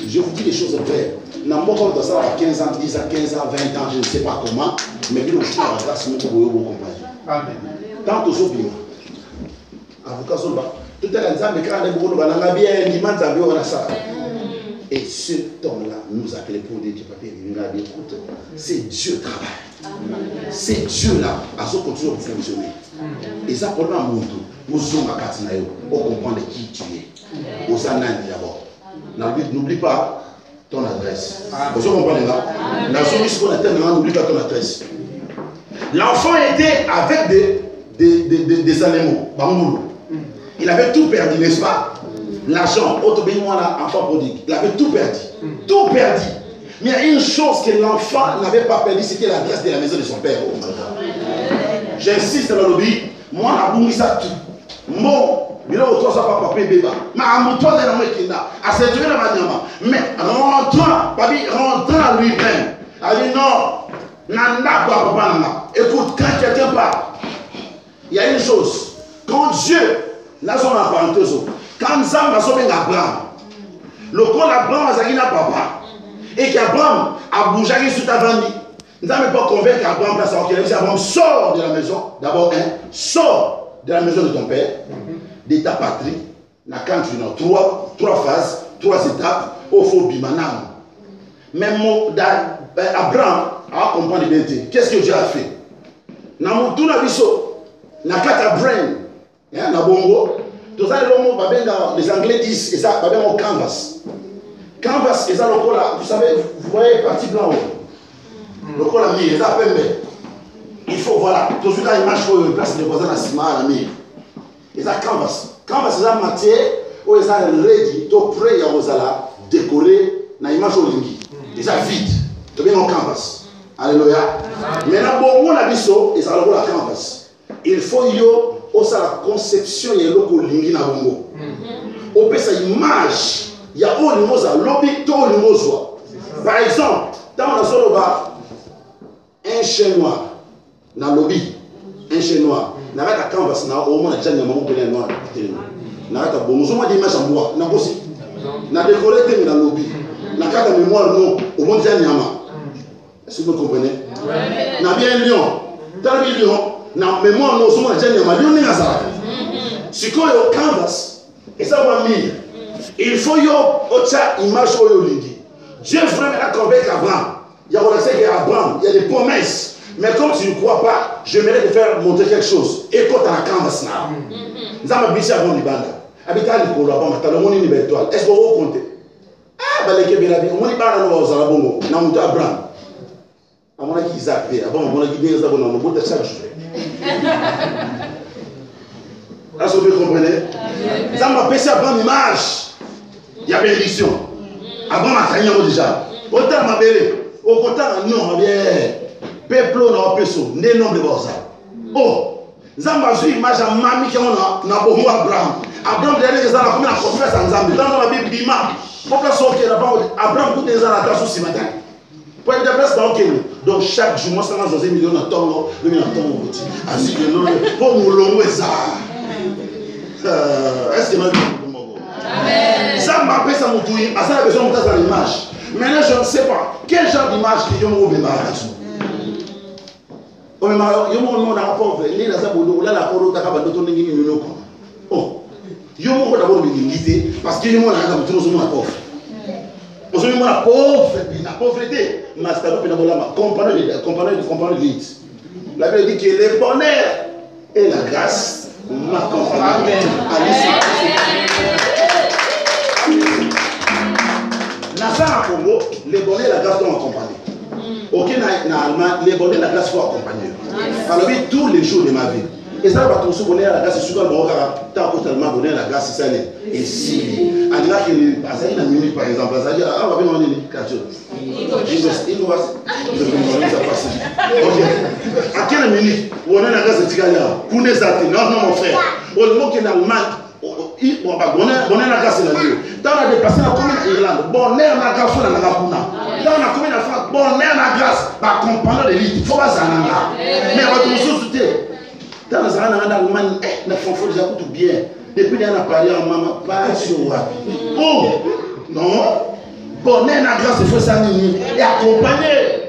je vous dis les choses vraies. Dans mon compte, ça va 15 ans, 10 ans, 15 ans, 20 ans, je ne sais pas comment, mais bien, je suis à la grâce, mon compagnie. Tant aux autres, avocat Zolba, tout à l'heure, mais quand on a bien, il m'a dit, on a ça. Et ce temps-là, nous appelons pour dire que écoute, c'est Dieu travail. C'est Dieu là, à ce continue à fonctionner. Et ça, pour nous, nous sommes à Katinayo, on comprend qui tu es. Aux Anani d'abord. N'oublie pas ton adresse. Vous comprenez là? La solution qu'on a tellement, n'oublie pas ton adresse. L'enfant était avec des animaux, bamboulou. Il avait tout perdu, n'est-ce pas? L'argent, enfant prodigue, il avait tout perdu. Tout perdu. Mais il y a une chose que l'enfant n'avait pas perdu, c'était l'adresse de la maison de son père. J'insiste dans le but, moi, je n'ai pas tout. Bon, il y a autre chose à papa bébé. Mais à mon toit, il y a à cette mais rentrant lui-même, il dit non, écoute, quand quelqu'un parle, il y a une chose. Quand Dieu, là, son parenthèse, quand Zam a sauvé Abraham, le col Abraham a sauvé papa, et qu'Abraham a bougé sur ta vendue, Nous n'avons pas convaincu Abraham place à Abraham, sort de la maison. D'abord, sort de la maison de ton père, de ta patrie. Quand tu as trois phases, 3 étapes, au faux bimanam. Même Abraham a compris bien. Qu'est-ce que Dieu a fait? Dans tout la vie, na kata brain, na bongo. Les Anglais disent, et ça, canvas. Canvas, et ça, vous savez, vous voyez, partie blanche. Le col à mire, ça peut mettre. Il faut, voilà, tout ce cas, il marche pour une place de voisin à ciment à la mire. Et ça, canvas. Canvas, c'est la matière où ils sont ready, to pray, ils ont décoré, na image au lingi. Et ça vide. Tu bien en canvas. Alléluia. Maintenant, bon, on a dit ça, et ça, la canvas. Il faut yo. Osa la conception il y a loko lingi na bongo. On peut sa image. Il y a au niveau za lobby to au niveau zwa. Par exemple, dans la zone ba un chien noir na lobby, un chien noir. Na ka canvas na au moins na jani maman pelé noir. Na ka bon zo ma image en bois na bosi. Na décorer te na lobby. Na ka mémoire non au moins jani ama. Est-ce que vous comprenez? Na bien lion. Dans le lion na mémoire nous sommes déjà nyama lion ninga ça si quoi au canvas et ça va mire il faut yo ocha image au lingi Dieu vraiment a convaincu Abraham il y a relaxé qu'Abraham il y a des promesses mais comme tu ne crois pas j'aimerais te faire montrer quelque chose écoute à la canvas là nous avons bisi avant libanda habita le kolo avant matalo moni ni étoile est-ce que vous comptez ah baleke belabi moni bana no za la bongo na mutu Abraham amona ki Isaac be avant amona ki des abona no bota chaque jour. Est-ce que vous comprenez? Ça m'a passé avant l'image. Il y a bénédiction. Avant ma famille déjà. Autant ma belle. Au côté non, bien. Peuple n'a pas peso. Né nom de Bosa. Oh. Zamba su image à mami qui on a beaucoup Abraham. Abraham dernier que ça a comme la confiance en Zambie. Dans la Bible bima. Pourquoi sortir là-bas Abraham tout des ans à ta ce matin. Pour être place dans quel donc chaque jour moi ça m'a José million de temps le million de temps petit ainsi que non pour moulongo ça est-ce que ma vie amen ça m'a fait ça moutouille à ça la besoin monter dans l'image maintenant je ne sais pas quel genre d'image que yo mo bemarazu o memara yo mo na rapport ni la ça bodo la koro ta ka ba doto ngi ni no ko oh yo mo ko d'abord ngité parce que yo mo na ka boto so mo na pauvre vous avez la pauvreté, mais c'est pas la comparé de l'île. La Bible dit que le bonheur et la grâce m'accompagnent. Dans ça, en Congo, le bonheur et la grâce sont accompagnés. Ok, normalement, le bonheur et la grâce sont accompagnés. Alors, tous les jours de ma vie. Et ça va tout ce bonheur la grâce, c'est souvent le bonheur, tant que tellement bonheur la grâce, c'est ça. Et si, à dire qu'il a une minute par exemple, ça dit, ah, on va bien en une question. Il va passer. Ok. À quelle minute, on a la grâce de Tigania, pour les athées, non, mon frère. On mot qui est dans le mal, on va la grâce de la Dieu. Dans la déplacée, la commune Irlande, bonheur la grâce de la Gapuna. Dans la commune de France, bonheur la grâce, par compagnon de l'île, il faut pas ça. Mais on va tout soutenir. Dans les années en Allemagne, les Français déjà tout bien. Depuis qu'on a parlé en maman, pas sur Wapi. Oh, non. Bonheur la grâce, il faut s'animer et accompagner.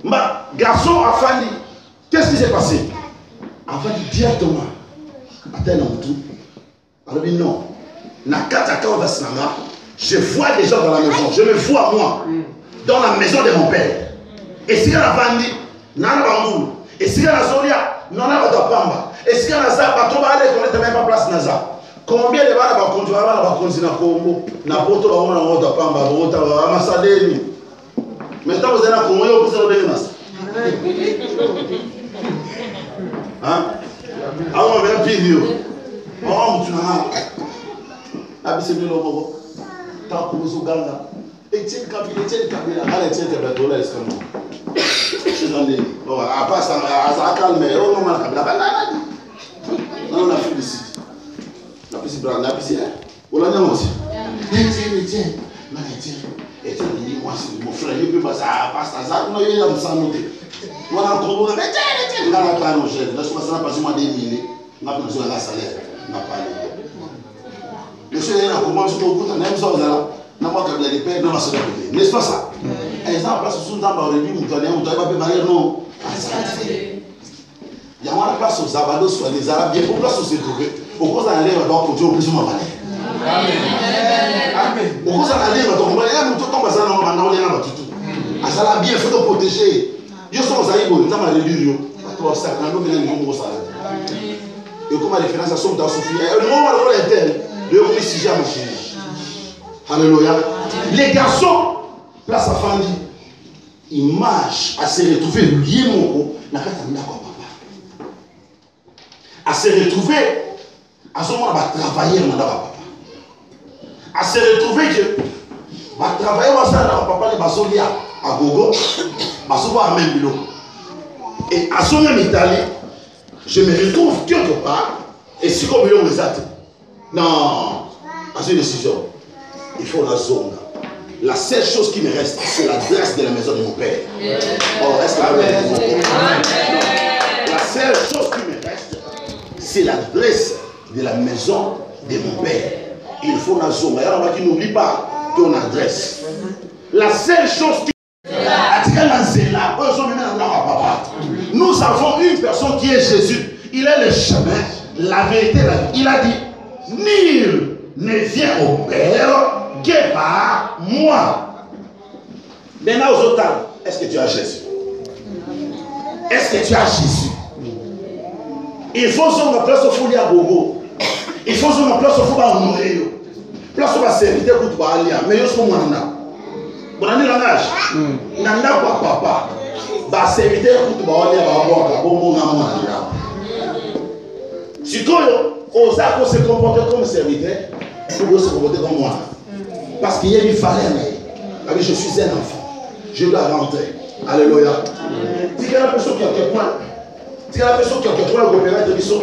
Ma garçon a fallu. Qu'est-ce qui s'est passé? A fallu directement. Attends, tout. Alors, non. Je vois des gens dans la maison. Je me vois moi. Dans la maison de mon père. Et si on a vendu, n'a pas moule. Et si on a Zoria, non, on a pas pamba. Et si on a ça, pas trop aller, on n'est même pas place Naza. Combien de balles va continuer à continuer à Congo? N'importe où on a un autre pamba, on a un massadé. Maintenant, vous êtes là, comment vous êtes là? Hein? Alors, on va faire une vidéo. Oh, tu as un peu de l'eau. Tant que vous êtes là. Et tiens, Kabila, allez, tiens, tu vas te donner je n'en ai pas. À part ça, ça a calmé. Oh non, on a fait le site. On a fait le site. On a fait le site. Tiens. Moi, c'est mon frère. Il peut pas ça. Ça, non, il y a un sang noté. On a un combo. Tiens. On a un plan, mon cher. Là, je passe là, parce que moi, des milliers. On a besoin d'un salaire. On n'a pas le monsieur, il a commencé au bout. On a même ça, on a pas de les pères dans la société. N'est-ce pas ça? exemple place sous dans ba rebi mutolia mutolia ba marier non. Il y a une place aux Abados, soit des Arabes, il y a une place où c'est trouvé. Au cours d'un livre, donc, Dieu plus ou moins valé. Amen. Au cours d'un livre, donc, on va dire, nous tombe ça, on va aller là-bas tout. Ah, ça l'a bien, il faut te protéger. Dieu sont aux Aïbos, nous avons les lieux. Toi, ça, nous venons de nous ça. Et comme la référence à son dans Sophie, le moment où on est tel, le moment où si jamais alléluia. Les garçons, place à Fandi, image à se retrouver lié mon coup, n'a pas terminé quoi. À se retrouver, à ce moment va travailler dans papa. À se retrouver que va travailler dans papa les basolia à gogo, basolia à même bilo. Et à son même Italie, je me retrouve quelque part et si comme ils ont les actes. Non, à cette décision, il faut la zone. La seule chose qui me reste, c'est l'adresse de la maison de mon père. Oh, est-ce que la seule chose qui me reste, c'est l'adresse de la maison de mon père. Il faut la zone. Alors, qui n'oublie pas ton adresse. La seule chose qui nous avons une personne qui est Jésus. Il est le chemin, la vérité, la vie. Il a dit, nul ne vient au Père que par moi. Maintenant aux autres, est-ce que tu as Jésus? Est-ce que tu as Jésus? Il faut que la place au fond de Gogo. Il faut que la place au fond de Noé. Place au fond de serviteur pour toi aller. Mais il faut que bon, on a dit langage. Nanda quoi papa. Bah serviteur pour toi aller à boire. Bon mon amour. Si toi, on se comporter comme serviteur, pour se comporter comme moi. Parce qu'il y a une valeur. Je suis un enfant. Je dois rentrer. Alléluia. Si la personne qui a quelques points. Si la personne qui a quelques points, coopérer de l'issue,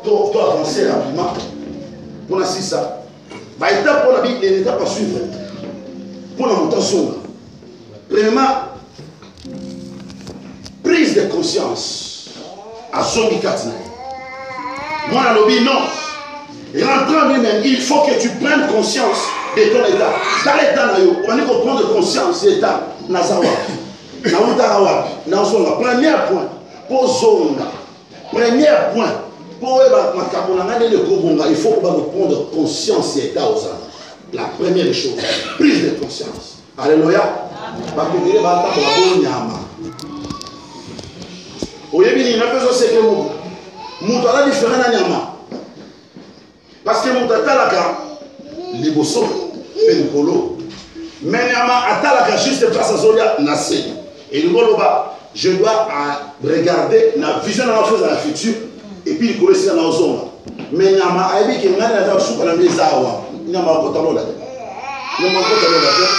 doit avancer rapidement. Pour la ça. Bah, étape pour la vie, et l'étape à suivre. Pour la montation. Premièrement, prise de conscience à Zombie Katna. Moi, la lobby, non. Rentrant lui-même, il faut que tu prennes conscience de ton état. Dans l'état, on va prendre conscience de l'état. Nazawa. Naoutarawap. Nazonga. Premier point. Pour Zonga. Premier point. Pour il faut prendre conscience de l'état aux hommes. La première chose. Prise de conscience. Alléluia. Il n'a pas besoin de Moutala différent à Nyama. Parce que Moutalaka, les bossons, Penkolo. Mais Nyama, Atalaka, juste place à Zolia, Nassé. Et le Goloba, je dois regarder la vision de la chose dans le futur. Et puis, il connaît dans la zone. Mais Nyama, Aïbi, qui n'a pas de soupe à la maison. Nyama, Kotalo la tête. Nyama, Kotalo la tête.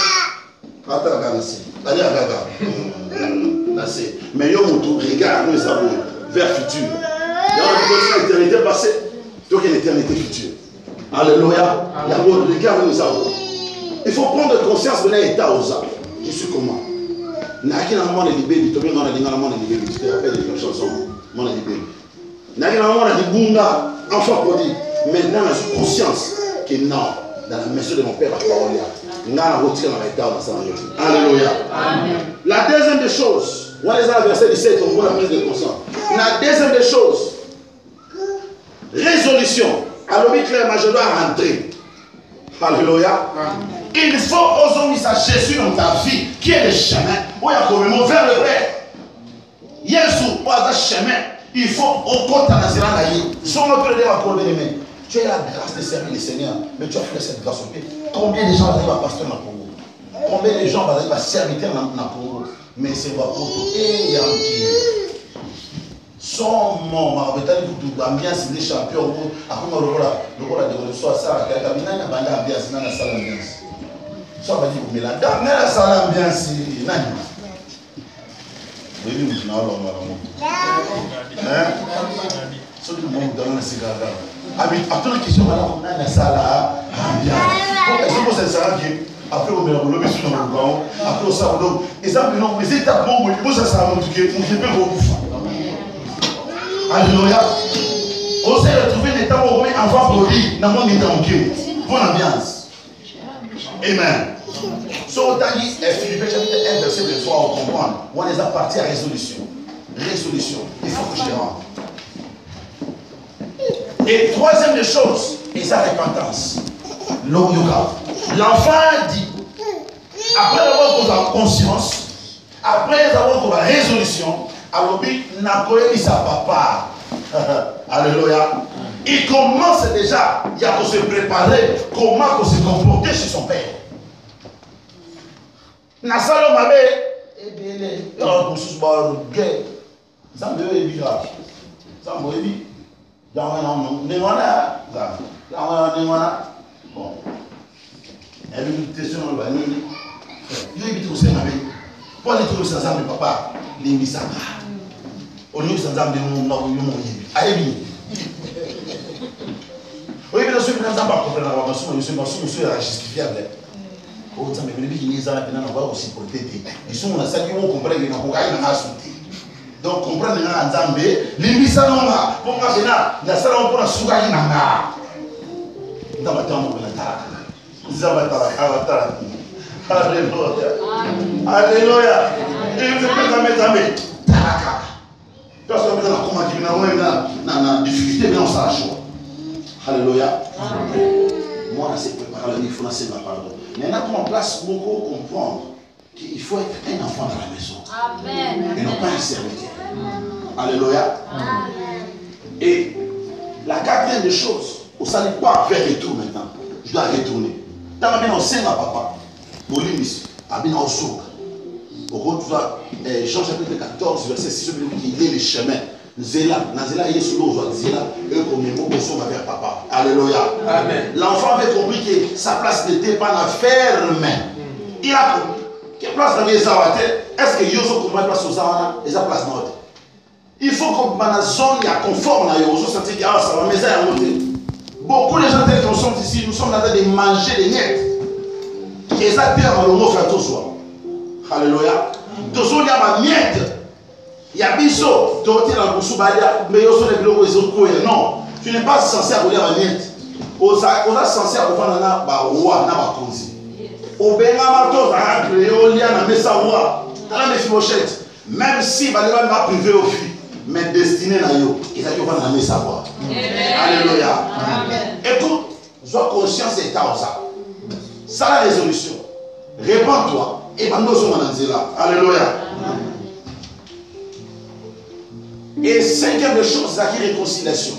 Atalaka, Nassé. Allez à Gaga. Nassé. Mais Yomoutou, regarde, nous avons vers le futur. Il y a une éternité passée, donc une éternité future. Alléluia. Il faut prendre conscience de l'état aux âmes. Je suis comment? Naki na mwana libeli, to bien na linga na mwana libeli, tu te rappelles les chansons, mwana libeli. Naki na mwana libunga, enfant prodigue. Maintenant, j'ai conscience que non, dans la maison de mon père, alléluia. La deuxième des choses, on les a verset 17, on voit la prise de conscience. La deuxième des choses, résolution. Alors, clairement, je dois rentrer. Alléluia. Il faut oser à Jésus dans ta vie, qui est le chemin, où il y a comme vers le Père. Yesu, où il y a le chemin, il faut au compte à la Zélande. Son autre de ma colère, tu as la grâce de servir le Seigneur, mais tu as fait cette grâce au Père. Combien de gens arrivent à pasteur dans le Congo? Combien de gens arrivent à serviteur dans le Congo? Mais c'est pas pour tout. Et il y a un qui son nom, ambiance des champions, après le rôle de soit ça, il y a une ambiance dans la salle ambiance. Soit va dire, mais là, dans la salle ambiance, il y a tout le monde dans le cigare. Après la question, on a la salle ambiance. Est-ce que c'est ça qui après on met le lobby sur le banc, après on s'en va. Et ça, non, les étapes, bon, ça, ça va me tuer, on ne peut pas bouffer. Alléluia. On s'est retrouvé des temps où on met enfant produit dans mon état en Dieu. Bonne ambiance. Amen. on t'a dit, Philippe chapitre 1, verset 23, on comprend. On les a partis à résolution. Résolution. Il faut que je les rende. Et troisième des choses, et sa repentance. L'enfant dit, après avoir pris la conscience, après avoir pris la résolution, alors il n'a pas eu sa papa. Alléluia. Il commence déjà, il y a pour se préparer, comment se comporter chez son père. Nasalo mabe, ebele, on pousse bord gay. Zambe ebi là. Zambe ebi. Dans nengwana, dans nengwana. Bon. Et une question on va nous. Il est tout ça mabe. Pour les trouver sans zambe papa, limbisa. On nous sans zambe nous na yo mo yebi. Ayebi. Oui, mais je suis dans un bar pour la revanche, je suis justifiable. Oh, ça me fait dire qu'ils ont aussi pour t'aider. Ils sont dans ça qui vont comprendre qu'ils n'ont pas eu à sauter. Donc, comprendre les gens en Zambé, les ça non là, pour moi, c'est là, la salle on prend souga y nanga. Dans ma tante, on a ta. Zabatara, avatara. Alléluia. Alléluia. Et vous êtes jamais. Taraka. Parce que vous avez commandé, na difficulté, mais on s'en choix. Alléluia. Moi, on s'est préparé, il faut lancer ma pardon. Maintenant, comment place beaucoup comprendre qu'il faut être un enfant dans la maison. Amen. Et non pas un serviteur. Alléluia. Amen. Et la quatrième des choses, on ne s'allait pas faire retour maintenant. Je dois retourner. Dans la maison, c'est ma papa. Pour l'unice, Abina au souk. Au contraire, Jean chapitre 14, verset 6, il est le chemin. Zéla, Nazéla, Yesu, Zéla, eux, comme les mots, sont vers papa. Alléluia. Amen. L'enfant avait compris que sa place n'était pas la ferme. Il a compris. Quelle place dans les Zawate? Est-ce que Yoso comprend la place aux Zawana et sa place dans l'autre? Il faut qu'on dans la zone, il y a confort là, Yoso, ça dit que ça va, mais ça a monté. Beaucoup de gens qui sont ici, nous sommes en train de manger des miettes. Et ça, c'est un mot fait tout soi. Alléluia. Tout ça, il y a des miettes. Il y a biso, tu es dans le Kousoubadia, mais il y a aussi les blocs et autres. Non, tu n'es pas censé avoir la miette. Tu es censé avoir la roi, la conzi. Au Benamato, tu as créé au lien, tu as mis ça roi. Tu as mis Fibochette. Même si tu as privé au fil, mais destiné à eux, ils ont mis ça roi. Alléluia. Écoute, sois conscience et t'as ça. Ça la résolution. Répands-toi. Et maintenant, nous sommes là. Alléluia. Et cinquième chose, c'est la réconciliation.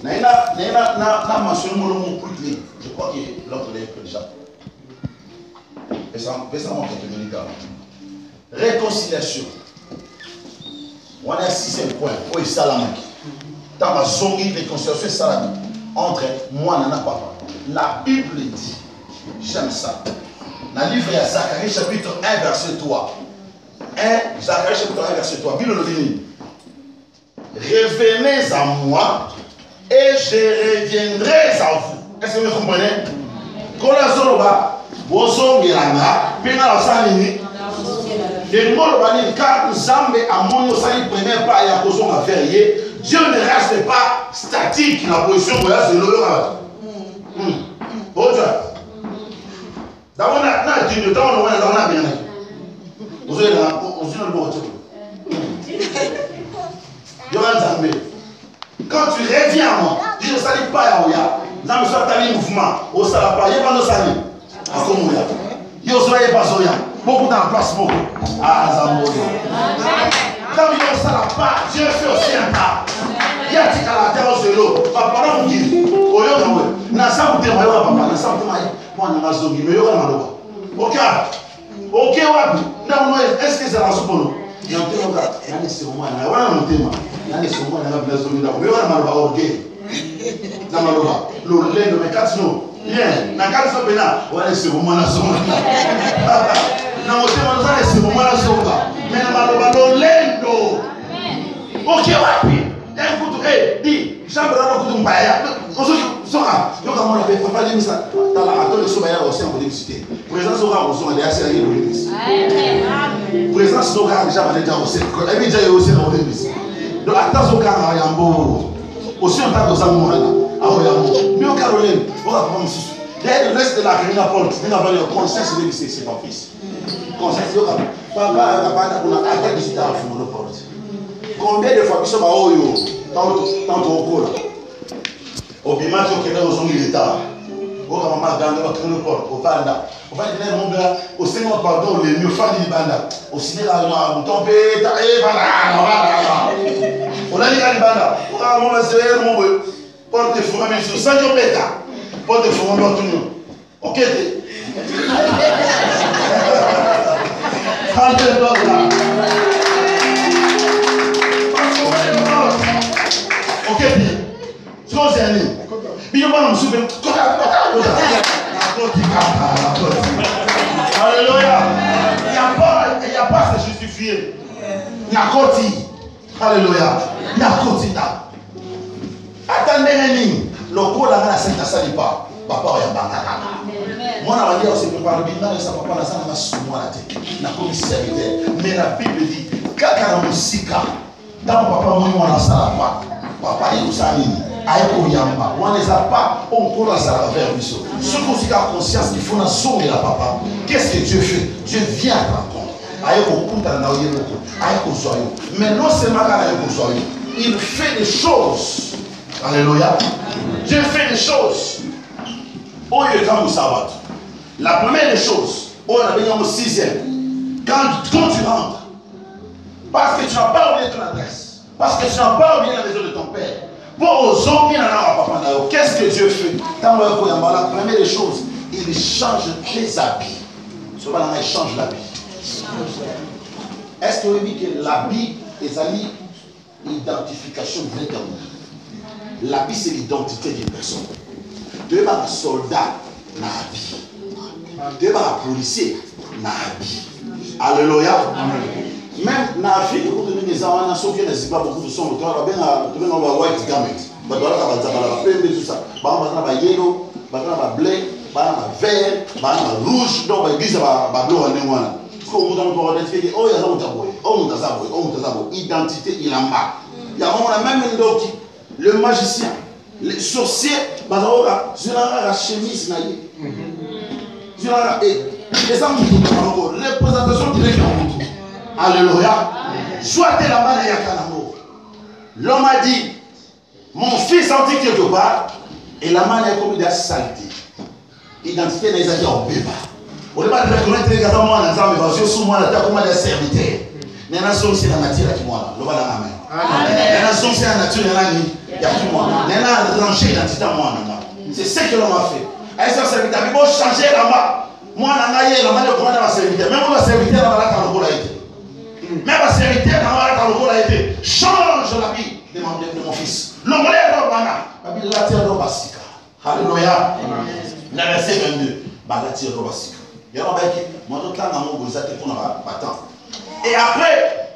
Je crois que l'autre est déjà. Fais-moi quelques minutes. Réconciliation. On a un sixième point. Oui, salamaki. Dans ma zone de réconciliation, salamaki. Entre moi et papa. La Bible dit, j'aime ça. Dans le livre de Zacharie, chapitre 1, verset 3. Zacharie chapitre 1, verset 3. Bible le dit. Revenez à moi et je reviendrai à vous. Est-ce que vous comprenez? Quand la zoloba, vous sommes là, pena la salini. Et moi, car Zambé a mon sali premier pas et à cause de férié, Dieu ne reste pas statique dans la position de la zoloba. Bon Dieu. D'abord, on a dit le temps, on a bien. Vous avez le bon Dieu. Quand tu reviens à moi, je ne salue pas à Oya. Dans le satanique mouvement, au salapa, il n'y a pas de salut. À Komoya. Il y a pas Zoya. Beaucoup d'emplacements. Ah, Zamboya. Quand il y a un salapa, Dieu fait aussi un tas. Il y a un petit à la terre au zéro. Papa, on dit, au lieu de n'a pas de témoin, papa, n'a pas de témoin. Moi, on a zogi, mais il y a un maloba. Ok, ok, wabi. Non, est-ce que c'est la soupe? Il y a un témoin, il y a un témoin, il y a un témoin. Il y a un témoin, il y a un témoin, il y a un maloba, ok. Na maloba, le lait de mes quatre noms. Bien, na quatre fois pena, ouais, c'est au moins la zone. Na moté, c'est au moins la zone. Mais na maloba, le lait d'eau. Ok, wapi. Écoute, dis, j'aimerais que tu me payes. Soka, yo kama on appelle papa limisa. Dans la attente de Sobaya aussi en publicité. Présence au rang, on a déjà serré le limisa. Amen. Présence au rang, déjà on a déjà aussi. Et puis déjà aussi dans le limisa. Donc attends au rang, yambo. Aussi on t'a dans un moment là. Ah ouais, yambo. Mais au Caroline, on va prendre Dès le reste de la réunion, il avait le conscience de c'est ton fils. Conscience de papa, on a attaqué visiter à la porte. Combien de fois, Bishop Aoyo, tant au cours, au Bima, qui est aux militaires, au Kamama Ganda, au Crénoport, au Banda, au Banda, mon gars, au Seigneur, pardon, les mieux fans du Banda, au cinéma, au Tombé, on a dit à Banda, on a dit mon boy, porte de fourrure, mais sur 5 pétas, porte de fourrure, on va ok, ok, alléluia. Il n'y a pas à se justifier. Il y a côté. Alléluia. Il y a côté. Attendez les lignes. Le coup là, la sainte ne pas. Papa, il y a banana. Moi, on va dire, c'est pour parler de ça, papa, ça n'a pas souvent la tête. La commissaire. Mais la Bible dit, quand on a un sika, dans papa, moi, on a ça là-bas. Papa, il nous a mis. On ne les a pas encore à ça vers lui. Ce qu'on a conscience qu'il faut sauver la papa. Qu'est-ce que Dieu fait? Dieu vient à la compte. Mais non seulement il fait des choses. Alléluia. Dieu fait des choses. La première des choses, on a besoin au 6e. Quand tu rentres, parce que tu n'as pas oublié ton adresse, parce que tu n'as pas oublié la maison de ton père. Qu'est-ce que Dieu fait? Dans la première des choses, il change les habits. Souvent, il change l'habit. Est-ce que vous dites que l'habit est une identification véritable? L'habit, c'est l'identité d'une personne. Tu es un soldat, un habit. Tu es un policier, un habit. Alléluia. Même dans l'Afrique, vous avez des gens qui n'ont pas beaucoup de son, vous avez un white garment. Vous avez un tout ça. Vous avez un yellow, vous avez un bleu, vous avez un vert, vous avez un rouge, donc vous avez un bleu. Parce que vous avez identifié, oh, il y a un oh, identité, il en bas. Il y a même le magicien, le sorcier, vous avez la chemise. Vous avez la représentation directe en vous. Alléluia. Soit la main de Yakanamo. L'homme a dit, mon fils en dit quelque part, et la main est comme de la saleté. Identité n'est pas en béba. On ne peut pas reconnaître les gars dans moi, mais je suis moi, comme des serviteurs. Les nations, c'est la nature qui moi. Le voilà la main. Les nations, c'est la nature, il y a tout moi. Les nations, rangé l'identité à moi. C'est ce que l'homme a fait. Est-ce que serviteur, il faut changer la main. Moi, la main de commande à serviteur. Même le serviteur, la main de la été. Même la serviteur, la a été. Change la vie de mon fils. L'homme est la terre de Basika. Alléluia. Le verset 22. La terre de Basika. Il y a un bail qui, moi, tout là, dans mon besoin, pour et après,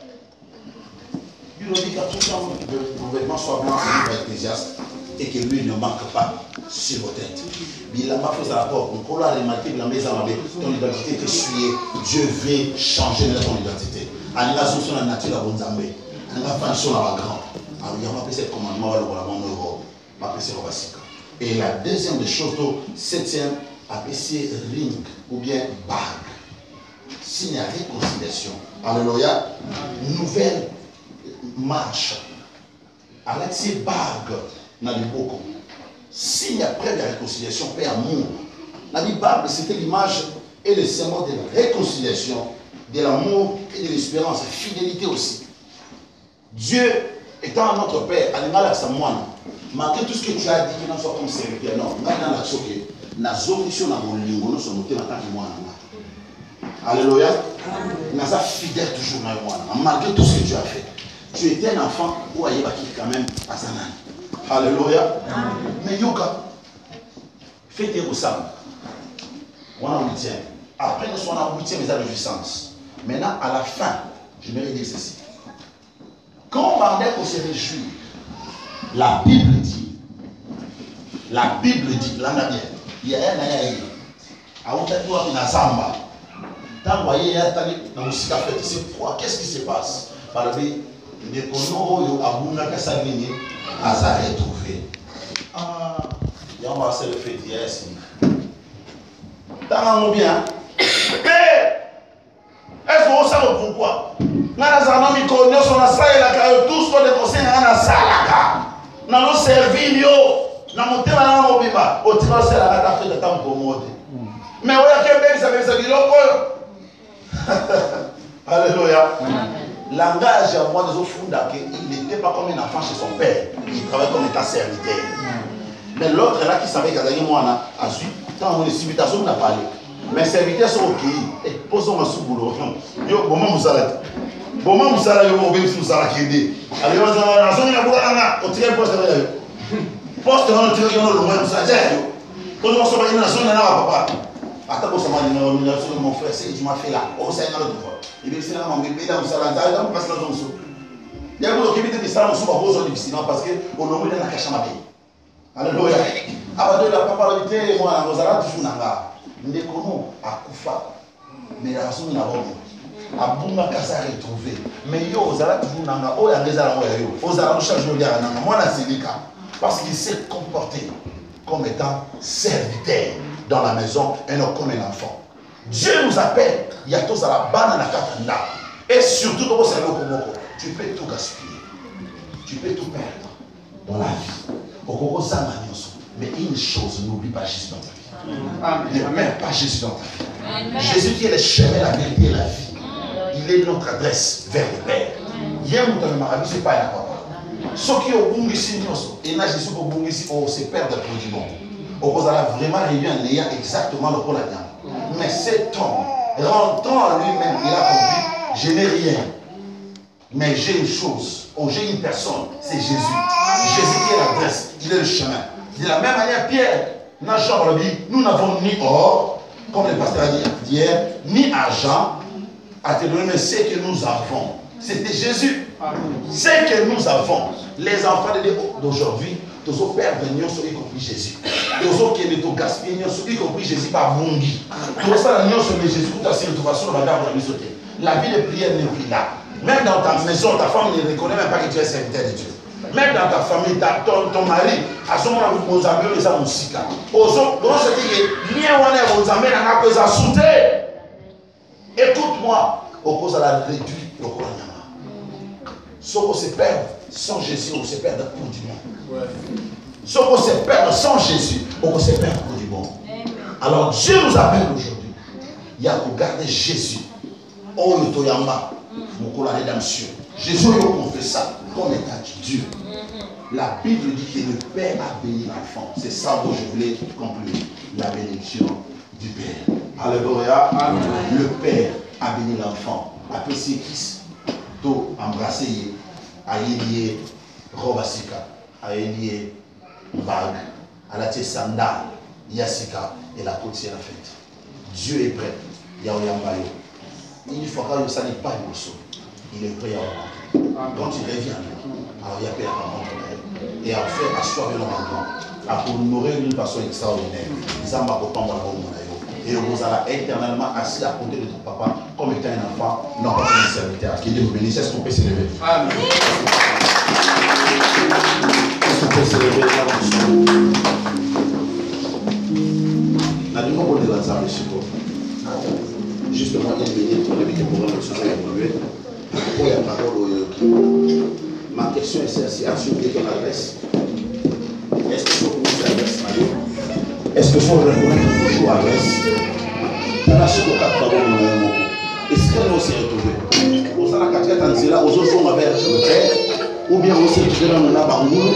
il nous dit qu'à tout temps, le vêtement soit blanc, Ecclésiaste, et que lui ne manque pas sur vos têtes. Il n'a pas fait ça rapport. On a remarqué que la maison avec ton identité que tu es, Dieu veut changer ton identité. En la sur la nature, la bonne zambé. En la fonction, la grande. Alors, il y a un peu ce commandement, et la deuxième des choses, septième, appelé ring ou bien bague. Signe à réconciliation. Alléluia. Nouvelle marche. Avec ces bagues, on a dit beaucoup. Signe après la réconciliation, paix, amour. La Bible, c'était l'image et le symbole de la réconciliation, de l'amour et de l'espérance, fidélité aussi. Dieu étant notre Père, animal à sa moine, malgré tout ce que tu as dit, qu'il n'en soit comme serviteur, non, maintenant la choqué, la solution à mon lingo, nous sommes en tant que moine. Alléluia. Nous sommes fidèles toujours dans le moine, malgré tout ce que tu as fait. Tu étais un enfant où il y a quand même à sa main. Alléluia. Mais Yoka, faites au sam. On a 8e. Après, nous sommes en 8e état de puissance. Maintenant, à la fin, je me dire ceci. Quand on parlait pour se réjouir, la Bible dit, l'année il y a un aïe. À Outatou, il y a Zamba. Tant que vous voyez, c'est quoi? Qu'est-ce qui se passe? Par le biais de Kono, Abuna Kassamini, à sa retrouver. Il y a un le fait hier, T'as bien. Mais, est-ce qu'on sait pourquoi? Nous avons mis qu'on a son assaille la caille, tous les conseils en assaille. Nous avons servi, nous avons monté la mobima. Au tirage, c'est la carte de temps pour monter. Mais oui, il y a quelqu'un qui Alléluia. Langage à moi de Zofunda, il n'était pas comme un enfant chez son père. Il travaillait comme état serviteur. Mais l'autre là qui savait qu'il y avait moi a su, quand on est civilisation, on a parlé. Mais serviteurs sont ok. Posons un sous-boulot. Yo, bon, vous allez. Bon, vous allez, vous allez, vous allez. Allez, on a la zone, on tire le poste. Poste, on tire le moins, vous allez. Quand on se met dans la zone, on a papa. Attends, on s'en va dire, mon frère, c'est tu m'as fait là. On s'est dans l'autre fois. Il dit, c'est là, mon bébé, là, on s'en va dire, on passe dans le zoo. Il y a beaucoup de gens qui sont pas besoin difficiles parce qu'on a mis dans la cache à ma vie. Alléluia. Abadou la papa la vité moi on zala toujours nanga. Ndekono akufa. Mais la raison na bon. Abunga kasa retrouver. Mais yo ozala toujours nanga. O ya ngeza la yo. Ozala changer le dia nanga. Moi na silika parce qu'il s'est comporté comme étant serviteur dans la maison et non comme un enfant. Dieu nous appelle. Il y a tous à la banane katanda. Et surtout comme ça tu peux tout gaspiller. Tu peux tout perdre dans la vie. Mais une chose, n'oublie pas Jésus dans ta vie. Ne perds pas Jésus dans ta vie. Jésus qui est le chemin, la vérité et la vie. Il est notre adresse vers le Père. Hier, nous avons dit, ce n'est pas un papa. Ceux qui ont bougé ici, et là, Jésus qui ont bougé ici, on se perd de produit bon. On a vraiment réuni en ayant exactement le rôle à dire. Mais cet homme, rentrant en lui-même, il a compris, je n'ai rien. Mais j'ai une chose, ou j'ai une personne, c'est Jésus. Jésus qui est l'adresse, il est le chemin. De la même manière, Pierre, nous n'avons ni or, comme le pasteur a dit hier, ni argent à te donner, mais ce que nous avons, c'était Jésus. Ce que nous avons, les enfants d'aujourd'hui, tous ont perdu, y compris Jésus. Tous ont gaspillé, y compris Jésus par Mungi. Tous ont Jésus, tout à cette façon, la vie de prière n'est plus là. Même dans ta maison, ta femme ne reconnaît même pas que tu es serviteur de Dieu. Même dans ta famille, ton mari, à ce moment-là, vous avez les amis aussi. Écoute-moi, au cause de la réduite, au cause ce qu'on se perd sans Jésus, on se perd pour du monde. Ce qu'on se perd sans Jésus, on se perd pour du monde. Alors Dieu nous appelle aujourd'hui. Il y a pour garder Jésus. Oh, le Toyamba. Pour la rédemption. Jésus a confessé ça comme état Dieu. La Bible dit que le Père a béni l'enfant. C'est ça dont je voulais conclure. La bénédiction du Père. Alléluia. Le Père a béni l'enfant. Après c'est Christ. Tout embrassé. Aïe Robasika. Aïe Bag. Alaté Sandal. Yassika. Et la côte c'est la fête. Dieu est prêt. Yaoyambayo. Il faut que ça n'est pas le saut. Il est prêt à rentrer. Quand il revient, alors il y a paix à rentrer. Et à faire asseoir le rendement. À honorer d'une façon extraordinaire. Ils ont pas autant de et vous allez éternellement assis à côté de ton papa comme étant un enfant, non pas comme un serviteur. Qui Dieu vous bénisse. Est-ce qu'on peut s'élever? Amen. Est-ce qu'on peut s'élever? N'a-t-il pas beau de l'ensemble ici? Justement, il est venu pour le programme de ce soir évolué. Pour la parole, ma question est celle-ci. Assumer ton adresse. Est-ce qu'il faut que vous adresse Mario? Est-ce qu'il faut reconnaître vos adresses? On a sur le cas de parole. Est-ce qu'elle s'est retrouvée? Au sein de la quatrième année, là, aux autres sont avec le père, ou bien on s'est retrouvé dans le Nabangoulou,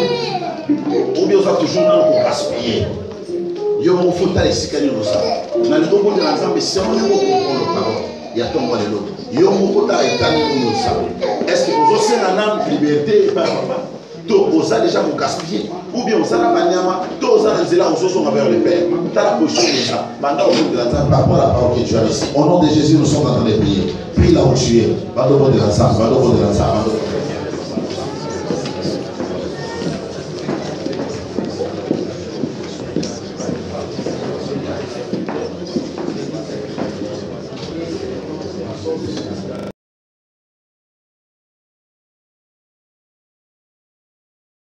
ou bien on a toujours dans le gaspiller. Yo mo futa isikani no sa na ndo ko na nzambe se on mo ko no parole ya tombo le loto yo mo ko ta itani no sa est-ce que vous aussi na nam liberté par papa to osa déjà mo gaspiller ou bien osa na banyama to osa na zela oso so vers le père ta la position de ça banda au de la nzambe par rapport à la parole que tu as ici au nom de Jésus nous sommes en train de prier prie là où tu es bando de la nzambe bando de la nzambe